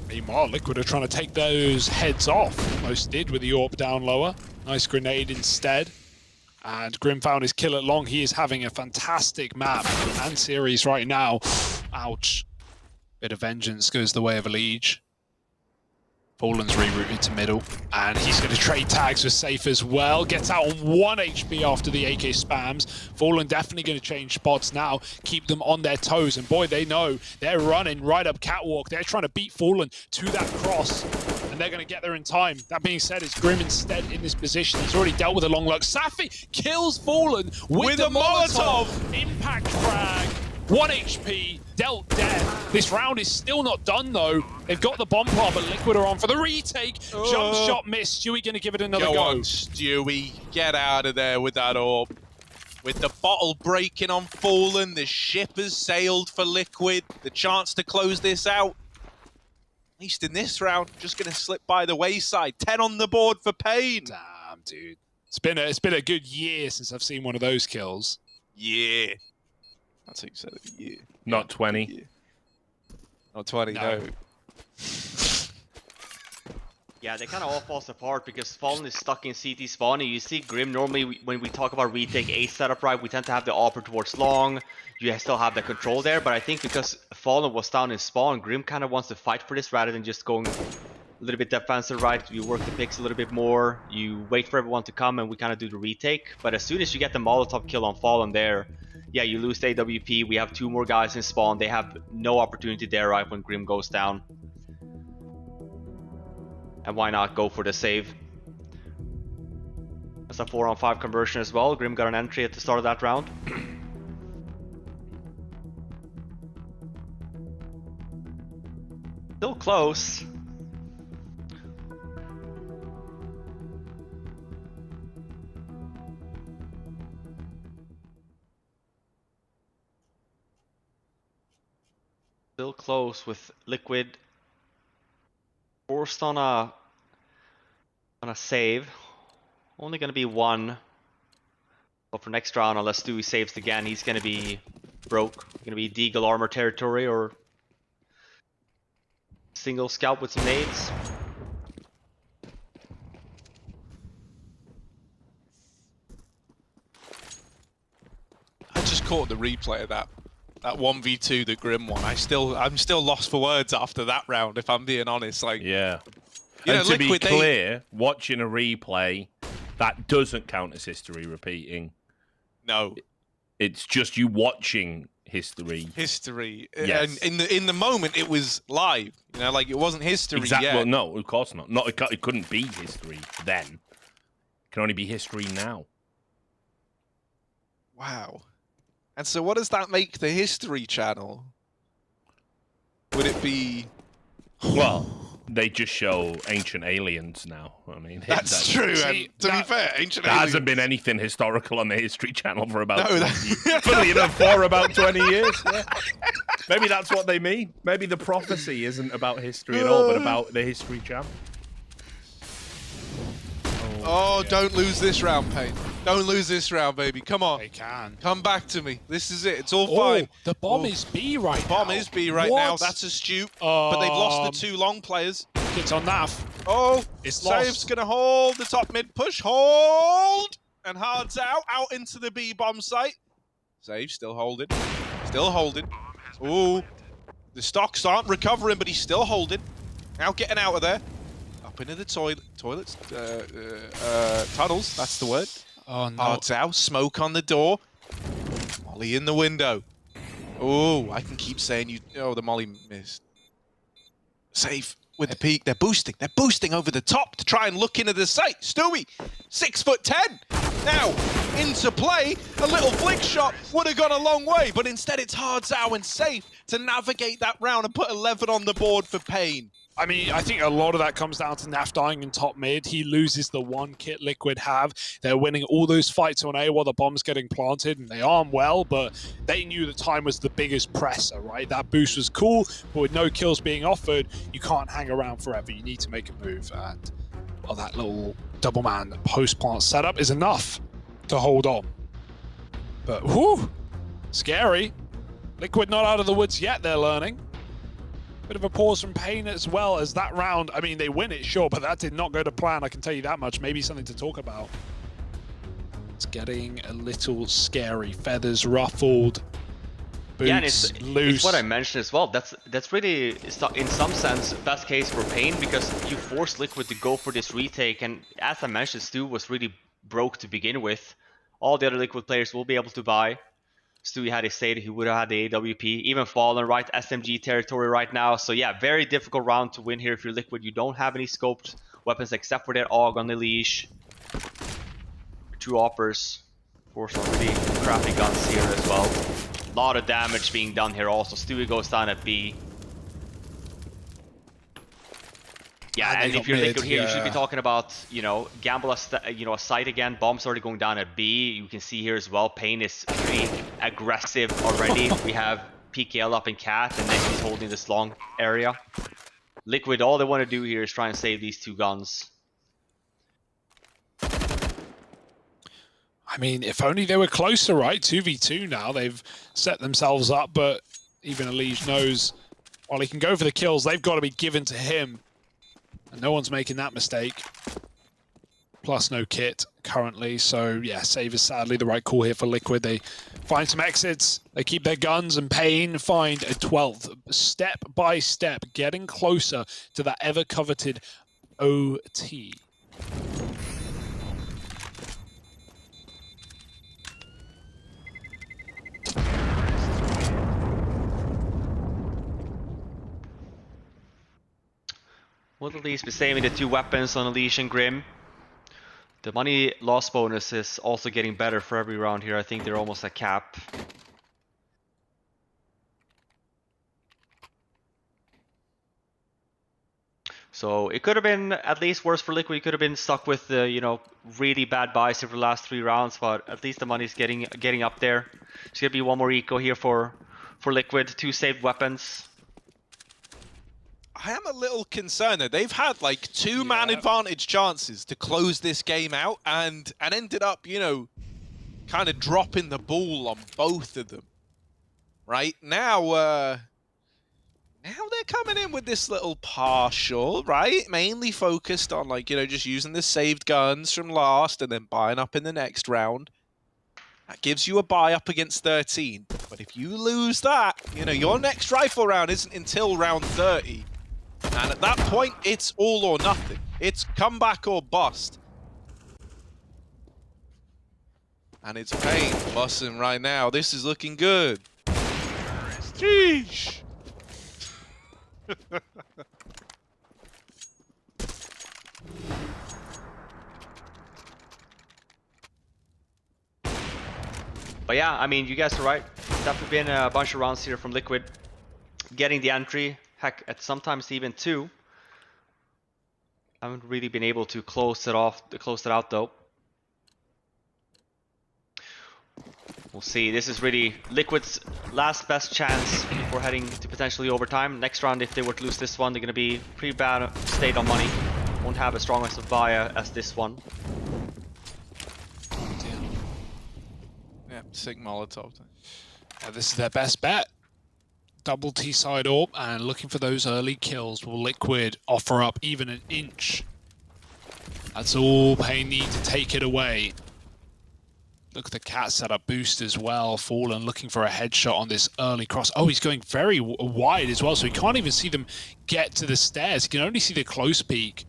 Meanwhile, Liquid are trying to take those heads off. Almost did with the AWP down lower. Nice grenade instead. And Grim found his kill at long. He is having a fantastic map and series right now. Ouch. Bit of vengeance goes the way of a liege. Fallen's rerouted to middle, and he's going to trade tags with Safe as well. Gets out on 1 HP after the AK spams. Fallen definitely going to change spots now, keep them on their toes, and boy, they know they're running right up catwalk. They're trying to beat Fallen to that cross, and they're going to get there in time. That being said, it's Grim instead in this position. He's already dealt with a long luck. Safi kills Fallen with the Molotov. Impact frag. 1 HP, dealt death. This round is still not done though. They've got the bomb part, but Liquid are on for the retake. Jump shot missed. Stewie gonna give it another go. Go on, Stewie. Get out of there with that AWP. With the bottle breaking on Fallen, the ship has sailed for Liquid. The chance to close this out, at least in this round, just gonna slip by the wayside. 10 on the board for paiN. Damn, dude. It's been a good year since I've seen one of those kills. Yeah. That's how you said it, yeah. Not 20. Yeah. Not 20, no. Yeah, they kind of all falls apart because Fallen is stuck in CT spawn. And you see Grim, normally when we talk about retake A setup, right, we tend to have the offer towards long. You still have the control there, but I think because Fallen was down in spawn, Grim kind of wants to fight for this rather than just going a little bit defensive, right? You work the picks a little bit more, you wait for everyone to come, and we kind of do the retake. But as soon as you get the Molotov kill on Fallen there, yeah, you lose the AWP. We have 2 more guys in spawn. They have no opportunity there, right, when Grim goes down. And why not go for the save? That's a 4-on-5 conversion as well. Grim got an entry at the start of that round. Still close. Still close with Liquid forced on a save. Only gonna be one. But for next round, unless Stewie saves again, he's gonna be broke. Gonna be Deagle armor territory or single scalp with some nades. I just caught the replay of that 1v2 that Grim won. I'm still lost for words after that round, if I'm being honest. Like, Yeah. you know, And to be Liquid, clear, watching a replay, that doesn't count as history repeating. No. It's just you watching history. History. Yes. And in the moment, it was live. You know, like, it wasn't history Exactly. yet. Well, no, of course not. It couldn't be history then. It can only be history now. Wow. And so what does that make the History channel? Would it be... Well, they just show ancient aliens now. I mean, That's true. See, And to be fair, Ancient There Aliens... hasn't been anything historical on the History Channel for about No, 20, funnily enough, for about 20 years. Yeah. Maybe that's what they mean. Maybe the prophecy isn't about history at all, but about the History Channel. Oh, don't lose this round, paiN. Don't lose this round, baby. Come on. They can. Come back to me. This is it. It's all Oh, fine. the bomb is B right now. Bomb is B right now. That's astute. But they've lost the two long players. It's on NAF. Oh, It's Save's lost. going to hold the top mid push. Hold! And Hard's out into the B bomb site. Save still holding. Still holding. Ooh. The stocks aren't recovering, but he's still holding. Now getting out of there. Up into the toilets. Tunnels, that's the word. Oh no. Hard's out. Smoke on the door. Molly in the window. Oh, I can keep saying you... Oh, the Molly missed. Safe with the peak. They're boosting. They're boosting over the top to try and look into the site. Stewie, 6'10". Now, into play. A little flick shot would have gone a long way, but instead it's Hardzow and Safe to navigate that round and put 11 on the board for paiN. I mean, I think a lot of that comes down to NAF dying in top mid. He loses the one kit Liquid have. They're winning all those fights on A while the bomb's getting planted, and they arm well, but they knew the time was the biggest presser, right? That boost was cool, but with no kills being offered, you can't hang around forever. You need to make a move, and well, that little double man post-plant setup is enough to hold on. But, whew, scary. Liquid not out of the woods yet, they're learning. Bit of a pause from paiN as well as that round. I mean, they win it, sure, but that did not go to plan, I can tell you that much. Maybe something to talk about. It's getting a little scary. Feathers ruffled. Boots Yeah, and loose. it's what I mentioned as well. That's really, in some sense, best case for paiN, because you force Liquid to go for this retake, and as I mentioned, Stu was really broke to begin with. All the other Liquid players will be able to buy. Stewie had a say that he would have had the AWP, even Fallen, right? SMG territory right now. So yeah, very difficult round to win here if you're Liquid. You don't have any scoped weapons except for that AUG on the leash. Two offers for some really crappy guns here as well. A lot of damage being done here also. Stewie goes down at B. Yeah, and if you're Liquid here, you should be talking about, you know, gamble a site again. Bomb's already going down at B. You can see here as well, paiN is pretty aggressive already. We have PKL up in Cat, and then he's holding this long area. Liquid, all they want to do here is try and save these two guns. I mean, if only they were closer, right? 2v2 now. They've set themselves up, but even Elige knows while he can go for the kills, they've got to be given to him. And no one's making that mistake. Plus no kit currently, so yeah, save is sadly the right call here for Liquid. They find some exits, they keep their guns, and paiN find a 12th. Step by step, getting closer to that ever-coveted OT. Will at least be saving the two weapons on Elige and Grim. The money loss bonus is also getting better for every round here. I think they're almost at cap. So it could have been at least worse for Liquid. You could have been stuck with the, you know, really bad buys for the last 3 rounds, but at least the money's getting up there. There's gonna be one more eco here for Liquid. 2 saved weapons. I am a little concerned that they've had like 2 man advantage chances to close this game out and ended up, you know, kind of dropping the ball on both of them. Right now, now they're coming in with this little partial, right? Mainly focused on, like, you know, just using the saved guns from last and then buying up in the next round. That gives you a buy up against 13. But if you lose that, you know, your next rifle round isn't until round 30. And at that point, it's all or nothing. It's comeback or bust. And it's paiN bussing right now. This is looking good. Sheesh. But yeah, I mean, you guys are right. Definitely been a bunch of rounds here from Liquid. Getting the entry, heck, at sometimes even 2. Haven't really been able to close it out though. We'll see. This is really Liquid's last best chance before heading to potentially overtime. Next round, if they were to lose this one, they're going to be pretty bad state on money. Won't have as strong as a buy as this one. Yeah, sick Molotov. This is their best bet. Double T-side AWP and looking for those early kills. Will Liquid offer up even an inch? That's all paiN need to take it away. Look at the cat setup boost as well. Fallen looking for a headshot on this early cross. Oh, he's going very wide as well, so he can't even see them get to the stairs. He can only see the close peek.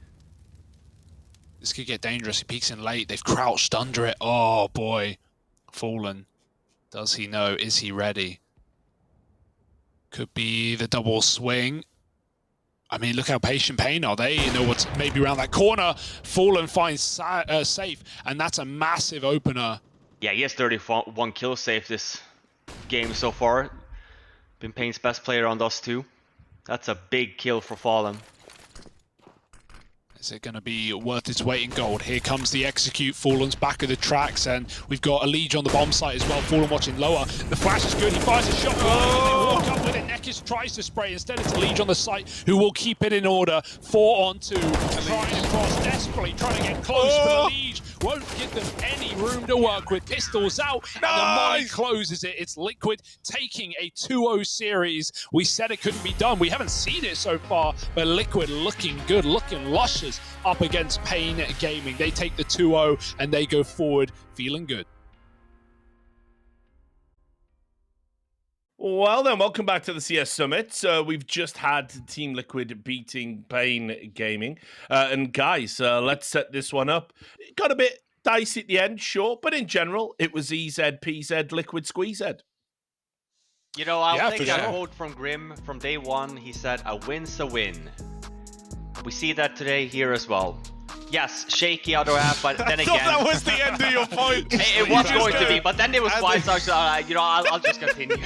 This could get dangerous. He peeks in late. They've crouched under it. Oh, boy. Fallen. Does he know? Is he ready? Could be the double swing. I mean, look how patient paiN are. They know what's maybe around that corner. Fallen finds safe, and that's a massive opener. Yeah, he has 31 kills safe this game so far. Been paiN's best player on those 2. That's a big kill for Fallen. Is it going to be worth its weight in gold? Here comes the execute. Fallen's back of the tracks, and we've got a Liege on the bomb site as well. Fallen watching lower. The flash is good. He fires a shot. Oh! They walk up with it. Nekis tries to spray. Instead, it's a Liege on the site who will keep it in order. 4 on 2. Trying to cross desperately, trying to get close, but the Liege won't give them any room to work with. Pistols out, and the Molly closes it. It's Liquid taking a 2-0 series. We said it couldn't be done. We haven't seen it so far, but Liquid looking good, looking luscious up against paiN Gaming. They take the 2-0 and they go forward feeling good. Well then, welcome back to the CS Summit. We've just had Team Liquid beating paiN Gaming. And guys, let's set this one up. It got a bit dicey at the end, sure, but in general, it was EZ, PZ, Liquid, Squeezed. You know, I'll take that quote from Grim from day 1. He said, "A win's a win." We see that today here as well. Yes, shaky other half, but then again... that was the end of your point. It was going to be, but then it was quiet, so you know, I'll just continue.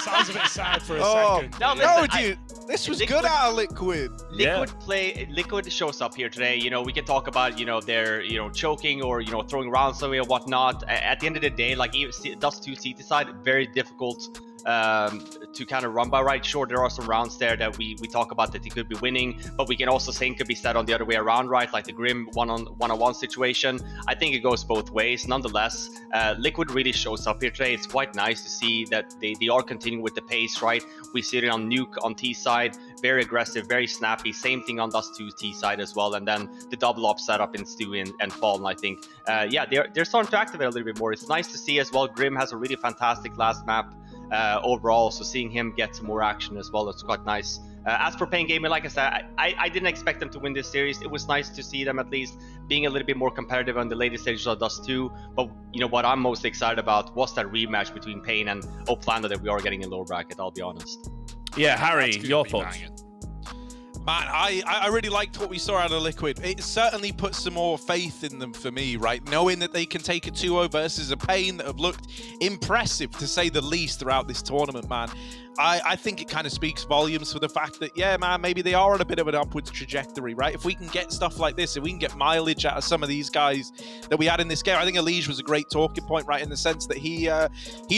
Sounds a bit sad for a second. No, listen, dude, this was good out of Liquid. Liquid shows up here today. You know, we can talk about, you know, their, you know, choking or, you know, throwing rounds away or whatnot. At the end of the day, like, Dust 2 CT side, very difficult to kind of run by, right? Sure, there are some rounds there that we talk about that they could be winning, but we can also say it could be said on the other way around, right? Like the Grim one-on-one situation. I think it goes both ways. Nonetheless, Liquid really shows up here today. It's quite nice to see that they are continuing with the pace, right? We see it on Nuke on T side, very aggressive, very snappy. Same thing on Dust 2 T side as well, and then the double up setup in Stu and Fallen. I think, yeah, they're starting to activate a little bit more. It's nice to see as well. Grim has a really fantastic last map. Overall, so seeing him get some more action as well, it's quite nice. As for paiN Gaming, like I said, I didn't expect them to win this series. It was nice to see them at least being a little bit more competitive on the later stages of Dust 2. But you know what I'm most excited about was that rematch between paiN and Oplando that we are getting in lower bracket, I'll be honest. Yeah, Harry, your thoughts? Man, I really liked what we saw out of Liquid. It certainly puts some more faith in them for me, right? Knowing that they can take a 2-0 versus a paiN that have looked impressive, to say the least, throughout this tournament, man. I think it kind of speaks volumes for the fact that, yeah, man, maybe they are on a bit of an upwards trajectory, right? If we can get stuff like this, if we can get mileage out of some of these guys that we had in this game, I think Elige was a great talking point, right, in the sense that he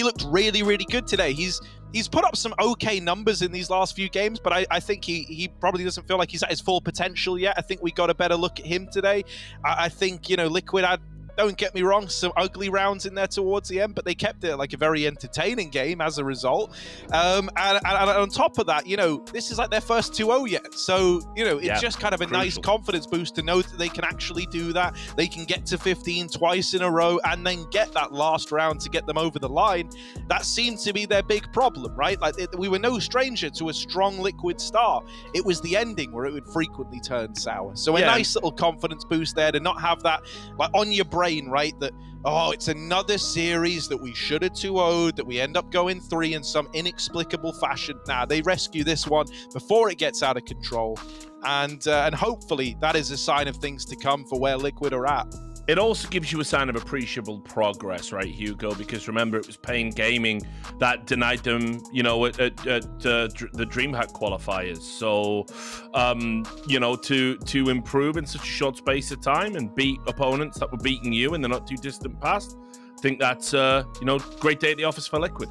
looked really, really good today. He's put up some okay numbers in these last few games, but I think he probably doesn't feel like he's at his full potential yet. I think we got a better look at him today. I think, you know, Liquid had, don't get me wrong, some ugly rounds in there towards the end, but they kept it like a very entertaining game as a result. And on top of that, you know, this is like their first 2-0 yet. So, you know, it's just kind of a nice confidence boost to know that they can actually do that. They can get to 15 twice in a row and then get that last round to get them over the line. That seemed to be their big problem, right? Like, we were no stranger to a strong Liquid start. It was the ending where it would frequently turn sour. So a nice little confidence boost there to not have that like on your brain, right, that, oh, it's another series that we should have 2-0'd, that we end up going 3 in some inexplicable fashion. Nah, they rescue this one before it gets out of control, and hopefully that is a sign of things to come for where Liquid are at. It also gives you a sign of appreciable progress, right, Hugo? Because remember, it was paiN Gaming that denied them, you know, at the DreamHack qualifiers. So, you know, to improve in such a short space of time and beat opponents that were beating you in the not too distant past, I think that's, you know, great day at the office for Liquid.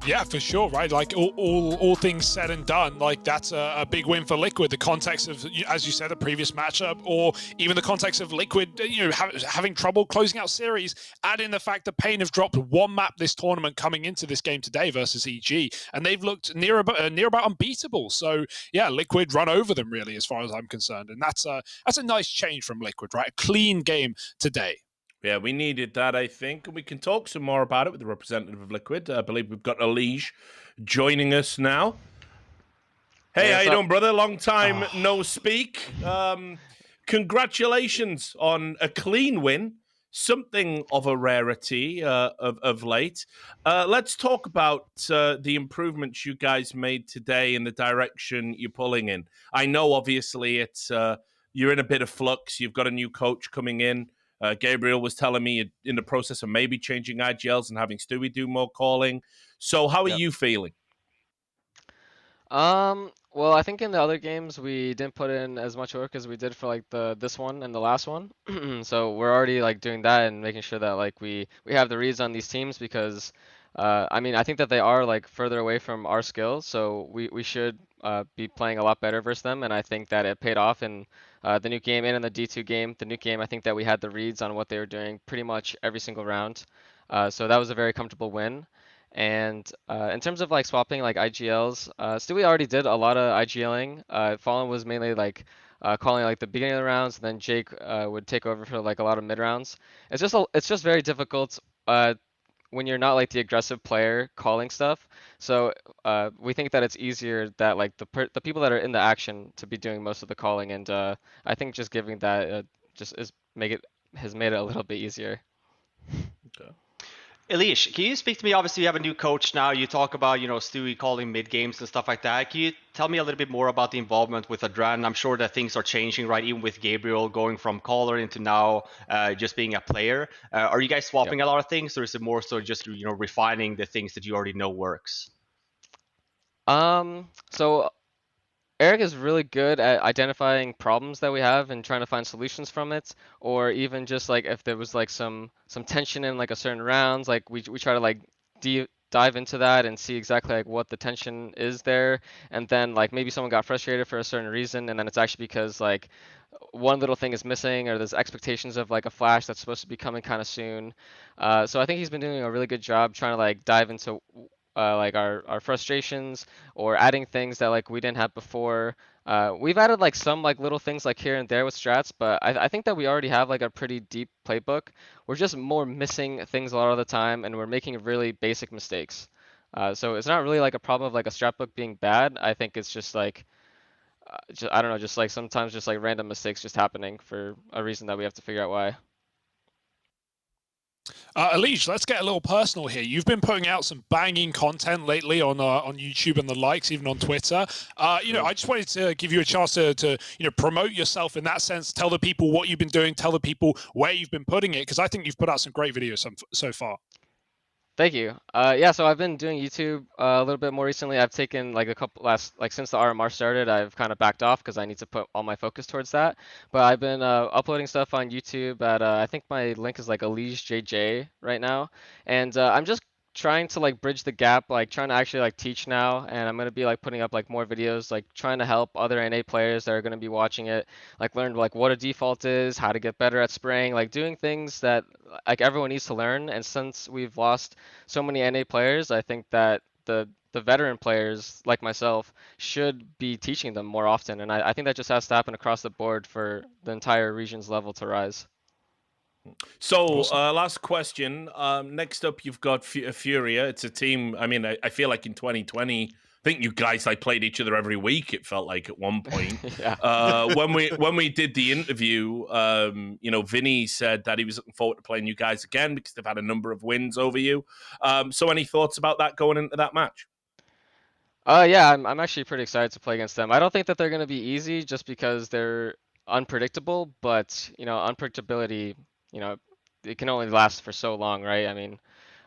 Yeah, for sure, right? Like all things said and done, like that's a big win for Liquid. The context of, as you said, the previous matchup, or even the context of Liquid, you know, having trouble closing out series, add in the fact that paiN have dropped one map this tournament coming into this game today versus EG, and they've looked near about unbeatable. So yeah, Liquid run over them really, as far as I'm concerned, and that's a nice change from Liquid, right? A clean game today. Yeah, we needed that, I think, and we can talk some more about it with the representative of Liquid. I believe we've got Elige joining us now. Hey, how you doing, brother? Long time no speak. Congratulations on a clean win, something of a rarity of late. Let's talk about the improvements you guys made today and the direction you're pulling in. I know, obviously, it's you're in a bit of flux. You've got a new coach coming in. Gabriel was telling me in the process of maybe changing IGLs and having Stewie do more calling. So how are you feeling? Well, I think in the other games we didn't put in as much work as we did for like this one and the last one. So we're already like doing that and making sure that like we have the reads on these teams, because I mean, I think that they are like further away from our skills, so we should be playing a lot better versus them, and I think that it paid off in the new game and in the D2 game. The new game, I think that we had the reads on what they were doing pretty much every single round, so that was a very comfortable win. And in terms of like swapping like IGLs, Stewie already did a lot of IGLing. Fallen was mainly like calling like the beginning of the rounds, and then Jake would take over for like a lot of mid rounds. It's just very difficult when you're not like the aggressive player calling stuff. So we think that it's easier that like the people that are in the action to be doing most of the calling, and I think just giving that has made it a little bit easier. Okay. Elige, can you speak to me? Obviously, you have a new coach now. You talk about, you know, Stewie calling mid games and stuff like that. Can you tell me a little bit more about the involvement with Adran? I'm sure that things are changing, right? Even with Gabriel going from caller into now just being a player. Are you guys swapping a lot of things, or is it more so just, you know, refining the things that you already know works? So Eric is really good at identifying problems that we have and trying to find solutions from it, or even just like if there was like some tension in like a certain rounds, like we try to like dive into that and see exactly like what the tension is there, and then like maybe someone got frustrated for a certain reason, and then it's actually because like one little thing is missing, or there's expectations of like a flash that's supposed to be coming kind of soon. So I think he's been doing a really good job trying to like dive into like our frustrations, or adding things that like we didn't have before. We've added like some like little things like here and there with strats, but I think that we already have like a pretty deep playbook. We're just more missing things a lot of the time, and we're making really basic mistakes. So it's not really like a problem of like a strat book being bad. I think it's just like I don't know, just like sometimes just like random mistakes just happening for a reason that we have to figure out why. Alish, let's get a little personal here. You've been putting out some banging content lately on YouTube and the likes, even on Twitter. You know, I just wanted to give you a chance to promote yourself in that sense. Tell the people what you've been doing. Tell the people where you've been putting it, because I think you've put out some great videos so far. Thank you. Yeah, so I've been doing YouTube a little bit more recently. I've taken like a couple since the RMR started, I've kind of backed off because I need to put all my focus towards that. But I've been uploading stuff on YouTube at I think my link is like AlijJJ right now, and I'm just trying to like bridge the gap, like trying to actually like teach now, and I'm gonna be like putting up like more videos, like trying to help other NA players that are gonna be watching it, like learn like what a default is, how to get better at spraying, like doing things that like everyone needs to learn. And since we've lost so many NA players, I think that the veteran players like myself should be teaching them more often, and I think that just has to happen across the board for the entire region's level to rise. So, Awesome. last question. Next up, you've got Furia. It's a team. I mean, I feel like in 2020, I think you guys like played each other every week. It felt like at one point. Yeah. When we did the interview, you know, Vinny said that he was looking forward to playing you guys again because they've had a number of wins over you. So, any thoughts about that going into that match? Yeah, I'm actually pretty excited to play against them. I don't think that they're gonna be easy just because they're unpredictable, but you know, unpredictability, you know, it can only last for so long, right? I mean,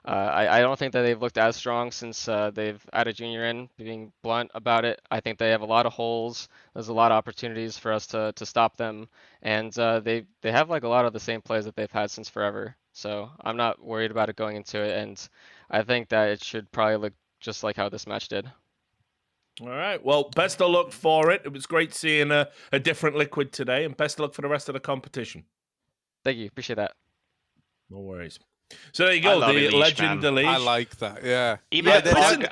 I don't think that they've looked as strong since they've added Junior in, being blunt about it. I think they have a lot of holes. There's a lot of opportunities for us to stop them, and they have like a lot of the same plays that they've had since forever. So I'm not worried about it going into it, and I think that it should probably look just like how this match did. All right. Well, best of luck for it. It was great seeing a different Liquid today, and best of luck for the rest of the competition. Thank you, appreciate that. No worries. So there you I go, love the Elish, legend man. Elish. I like that. Yeah. Even Yeah, the listen, talk,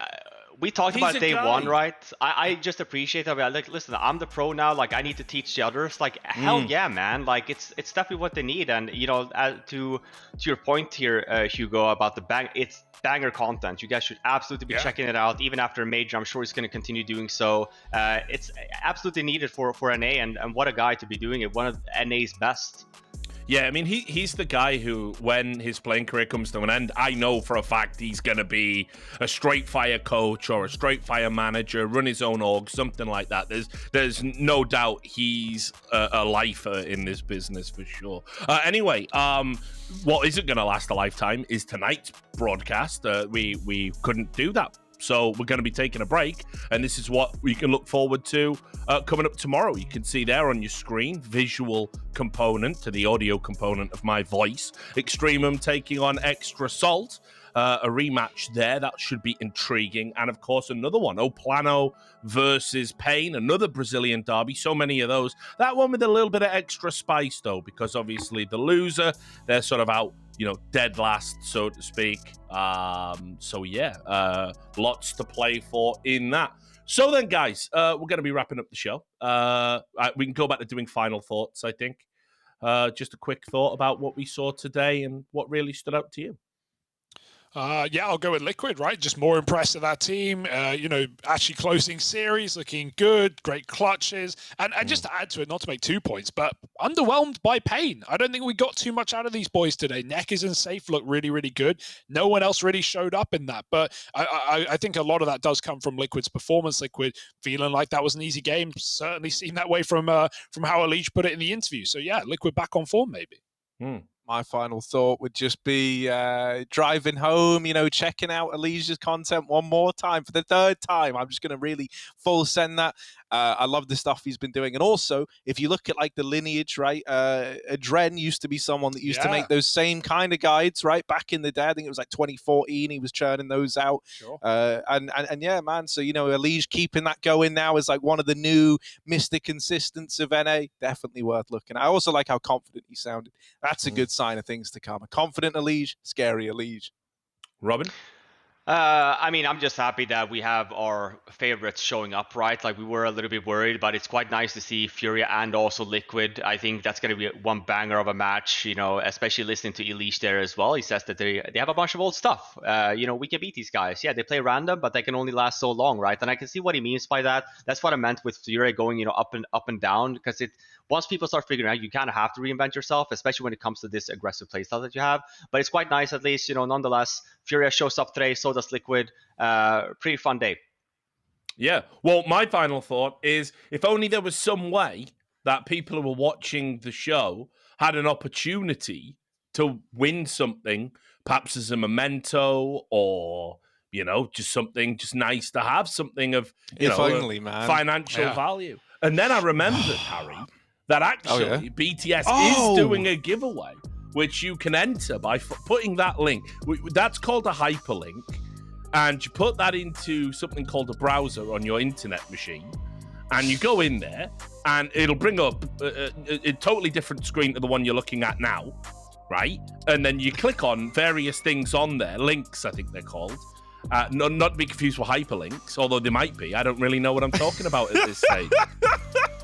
we talked he's about a day one, guy. right? I just appreciate that. Like, listen, I'm the pro now. Like, I need to teach the others. Like, hell yeah, man. Like, it's definitely what they need. And you know, to your point here, Hugo, about the bang, it's banger content. You guys should absolutely be checking it out. Even after a major, I'm sure he's going to continue doing so. It's absolutely needed for NA, and what a guy to be doing it. One of NA's best. Yeah, I mean, he's the guy who, when his playing career comes to an end, I know for a fact he's going to be a straight fire coach or a straight fire manager, run his own org, something like that. There's no doubt he's a lifer in this business for sure. Anyway, what isn't going to last a lifetime is tonight's broadcast. We couldn't do that. So we're going to be taking a break, and this is what we can look forward to coming up tomorrow. You can see there on your screen, visual component to the audio component of my voice. Extremum taking on Extra Salt, a rematch there. That should be intriguing. And of course, another one, Oplano versus paiN, another Brazilian derby. So many of those. That one with a little bit of extra spice, though, because obviously the loser, they're sort of out, you know, dead last, so to speak. So yeah, lots to play for in that. So then, guys, we're going to be wrapping up the show. We can go back to doing final thoughts, I think. Just a quick thought about what we saw today and what really stood out to you. Yeah, I'll go with Liquid, right? Just more impressed with that team. You know, actually closing series, looking good, great clutches. And just to add to it, not to make 2 points, but underwhelmed by paiN. I don't think we got too much out of these boys today. Nekkers and Safe look really, really good. No one else really showed up in that. But I think a lot of that does come from Liquid's performance. Liquid feeling like that was an easy game. Certainly seemed that way from how Alish put it in the interview. So yeah, Liquid back on form maybe. My final thought would just be driving home, you know, checking out Alij's content one more time for the third time. I'm just going to really full send that. I love the stuff he's been doing. And also, if you look at like the lineage, right, Adren used to be someone that used to make those same kind of guides, right, back in the day. I think it was like 2014. He was churning those out. Sure. And yeah, man. So, you know, Alij keeping that going now is like one of the new Mr. Consistents of NA. Definitely worth looking at. I also like how confident he sounded. That's a good sign of things to come. A confident Alij, scary Alij. Robin? I mean, I'm just happy that we have our favorites showing up, right? Like, we were a little bit worried, but it's quite nice to see Furia and also Liquid. I think that's going to be one banger of a match, you know, especially listening to Elish there as well. He says that they have a bunch of old stuff. You know, we can beat these guys. Yeah, they play random, but they can only last so long, right? And I can see what he means by that. That's what I meant with Furia going, you know, up and down, because once people start figuring out, you kind of have to reinvent yourself, especially when it comes to this aggressive playstyle that you have. But it's quite nice, at least, you know, nonetheless. Furia shows up today, so does Liquid. Pretty fun day. Yeah. Well, my final thought is if only there was some way that people who were watching the show had an opportunity to win something, perhaps as a memento or, you know, just something just nice to have, something of, you If know, only, man. financial Yeah. value. And then I remembered, Harry, that actually yeah? BTS Oh! is doing a giveaway, which you can enter by putting that link. That's called a hyperlink. And you put that into something called a browser on your internet machine. And you go in there, and it'll bring up a totally different screen to the one you're looking at now, right? And then you click on various things on there, links, I think they're called. Not to be confused with hyperlinks, although they might be. I don't really know what I'm talking about at this stage.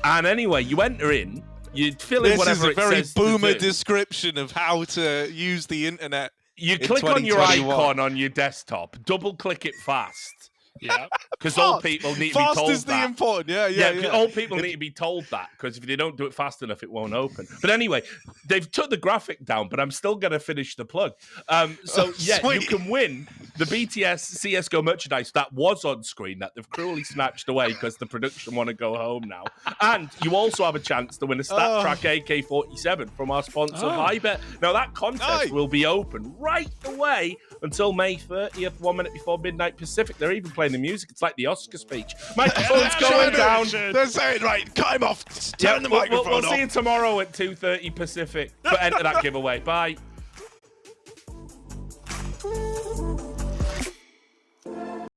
And anyway, you enter in, you fill in whatever This is a very it says to boomer do. description of how to use the internet. You in click on your 2021. icon on your desktop, double click it fast. Yeah. Because old people need to be Fast told is the that. important. Yeah, Yeah, yeah. old people need to be told that, because if they don't do it fast enough, it won't open. But anyway, they've took the graphic down, but I'm still going to finish the plug. So, yeah, you sweet. can win the BTS CSGO merchandise that was on screen that they've cruelly snatched away because the production want to go home now. And you also have a chance to win a StatTrak AK-47 from our sponsor, Vibet. Now, that contest will be open right away until May 30th, 1 minute before midnight Pacific. They're even playing the music. It's like the Oscar speech. Microphone's going down. They're saying, right, cut him off. Turn the We'll microphone see off. you tomorrow at 2:30 Pacific. But enter that giveaway. Bye.